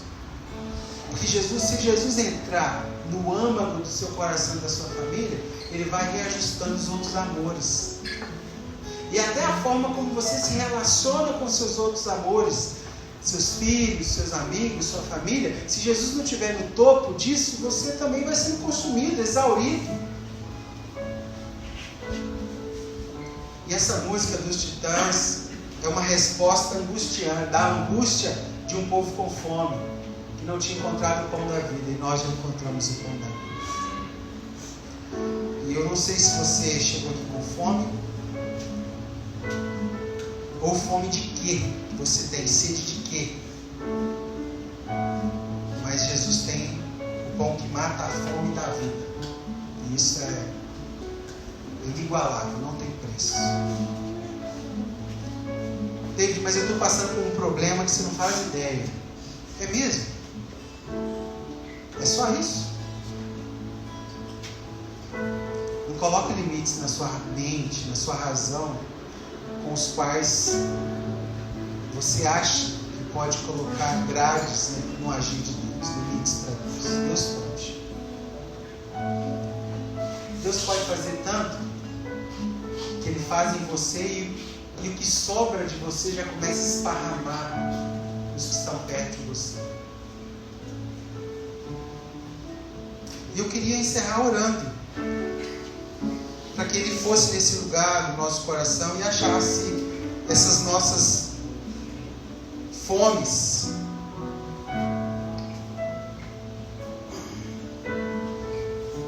Porque Jesus, se Jesus entrar no âmago do seu coração e da sua família, ele vai reajustando os outros amores. E até a forma como você se relaciona com seus outros amores, seus filhos, seus amigos, sua família. Se Jesus não estiver no topo disso, você também vai sendo consumido, exaurido. E essa música dos Titãs é uma resposta angustiante, da angústia de um povo com fome, que não tinha encontrado o pão da vida, e nós já encontramos o pão da vida. E eu não sei se você chegou aqui com fome, ou fome de quê? Você tem sede de quê? Mas Jesus tem o pão que mata a fome da vida. E isso é inigualável, não tem preço. David, mas eu estou passando por um problema que você não faz ideia. É mesmo? É só isso? Não coloque limites na sua mente, na sua razão, com os quais você acha que pode colocar grades, né, no agir de Deus, limites para Deus. Deus pode. Deus pode fazer tanto que Ele faz em você e o que sobra de você já começa a esparramar os que estão perto de você. E eu queria encerrar orando para que Ele fosse nesse lugar do nosso coração e achasse essas nossas fomes.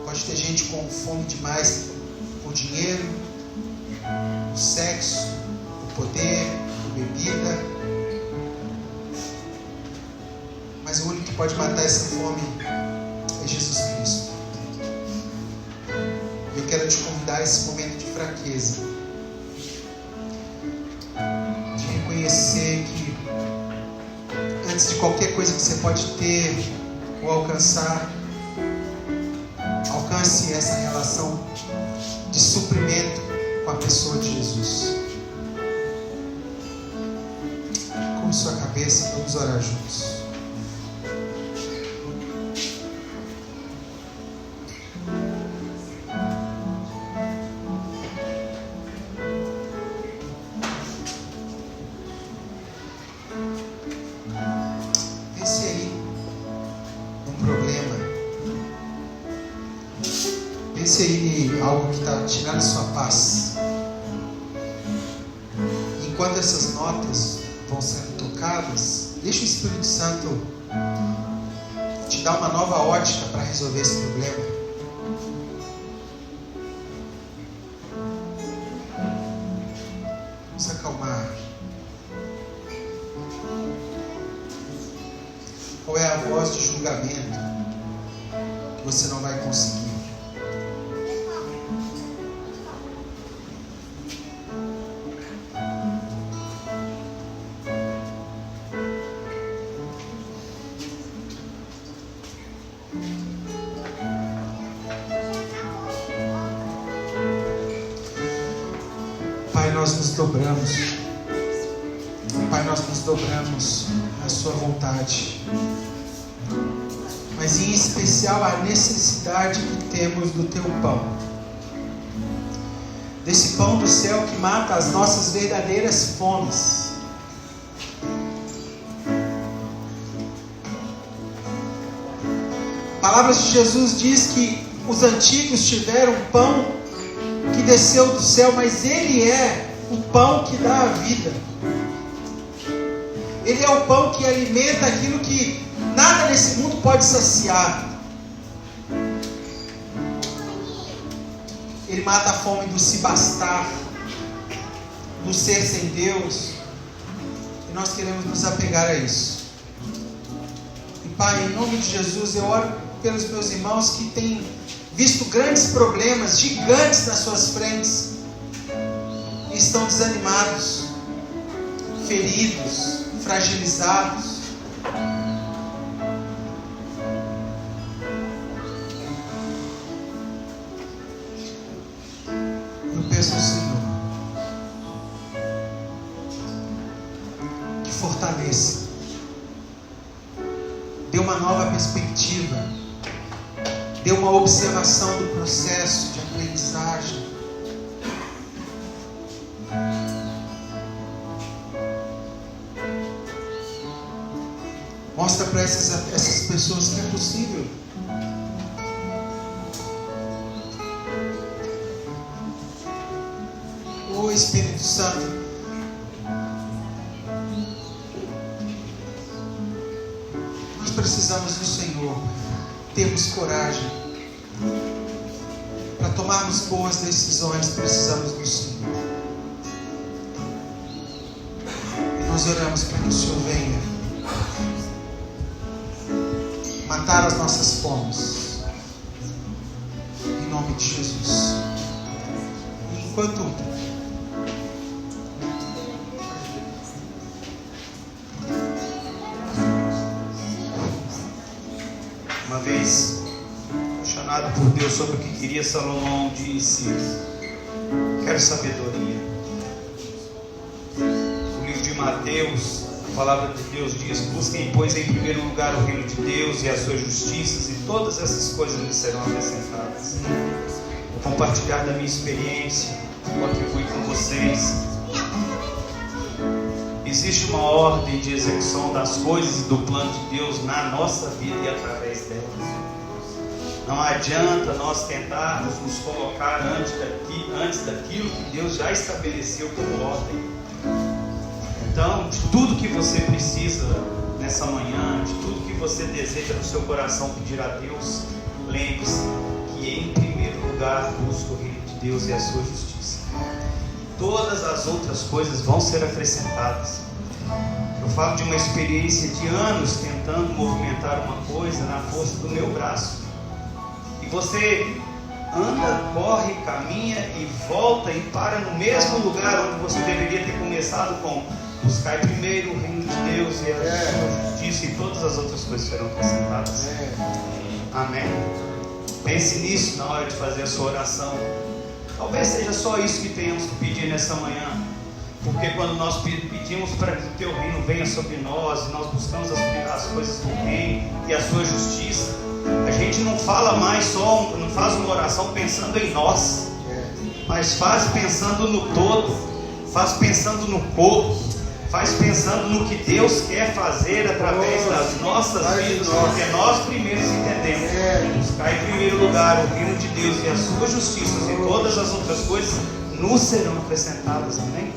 Pode ter gente com fome demais por dinheiro, por sexo, por poder, por bebida. Mas o único que pode matar essa fome é Jesus Cristo. Eu quero te convidar a esse momento de fraqueza, de reconhecer que antes de qualquer coisa que você pode ter ou alcançar, alcance essa relação de suprimento com a pessoa de Jesus. Com sua cabeça, vamos orar juntos. Pense aí em algo que está tirando a sua paz. enquanto essas notas vão sendo tocadas, deixa o Espírito Santo te dar uma nova ótica para resolver esse problema. Vamos acalmar. Qual é a voz de julgamento que você não vai conseguir? Pai, nós nos dobramos. Pai, nós nos dobramos à sua vontade. Mas em especial a necessidade que temos do teu pão. Desse pão do céu que mata as nossas verdadeiras fomes. A palavra de Jesus diz que os antigos tiveram pão que desceu do céu, mas Ele é o pão que dá a vida. Ele é o pão que alimenta aquilo que nada nesse mundo pode saciar. Ele mata a fome do se bastar, do ser sem Deus. E nós queremos nos apegar a isso. E Pai, em nome de Jesus, eu oro pelos meus irmãos que têm visto grandes problemas, gigantes nas suas frentes, e estão desanimados, feridos, fragilizados. Eu peço ao Senhor que fortaleça, dê uma nova perspectiva, dê uma observação do processo de aprendizagem. Mostra para essas pessoas que é possível. Ô Espírito Santo, nós precisamos do Senhor. Temos coragem. Para tomarmos boas decisões, precisamos do Senhor. E nós oramos para que o Senhor venha matar as nossas fomes. Em nome de Jesus. E enquanto uma vez, apaixonado por Deus sobre o que queria, Salomão disse: quero sabedoria. No livro de Mateus, a palavra de Deus diz: busquem, pois, em primeiro lugar o reino de Deus e as suas justiças, e todas essas coisas lhes serão acrescentadas. Vou compartilhar da minha experiência, contribuir com vocês. Existe uma ordem de execução das coisas e do plano de Deus na nossa vida e através delas. Não adianta nós tentarmos nos colocar antes daquilo que Deus já estabeleceu como ordem. Então, de tudo que você precisa nessa manhã, de tudo que você deseja no seu coração pedir a Deus, lembre-se que em primeiro lugar busque o reino de Deus e a sua justiça. Todas as outras coisas vão ser acrescentadas. Eu falo de uma experiência de anos tentando movimentar uma coisa na força do meu braço. E você anda, corre, caminha e volta e para no mesmo lugar onde você deveria ter começado com: buscar primeiro o reino de Deus e a sua justiça, e todas as outras coisas serão acrescentadas. Amém? Pense nisso na hora de fazer a sua oração. Talvez seja só isso que tenhamos que pedir nessa manhã. Porque quando nós pedimos para que o teu reino venha sobre nós, e nós buscamos as coisas do reino e a sua justiça, a gente não fala mais só, não faz uma oração pensando em nós, mas faz pensando no todo, faz pensando no corpo, faz pensando no que Deus quer fazer através das nossas vidas, porque nós primeiros entendemos: buscar em primeiro lugar o reino de Deus e a sua justiça, e todas as outras coisas nos serão acrescentadas. Amém?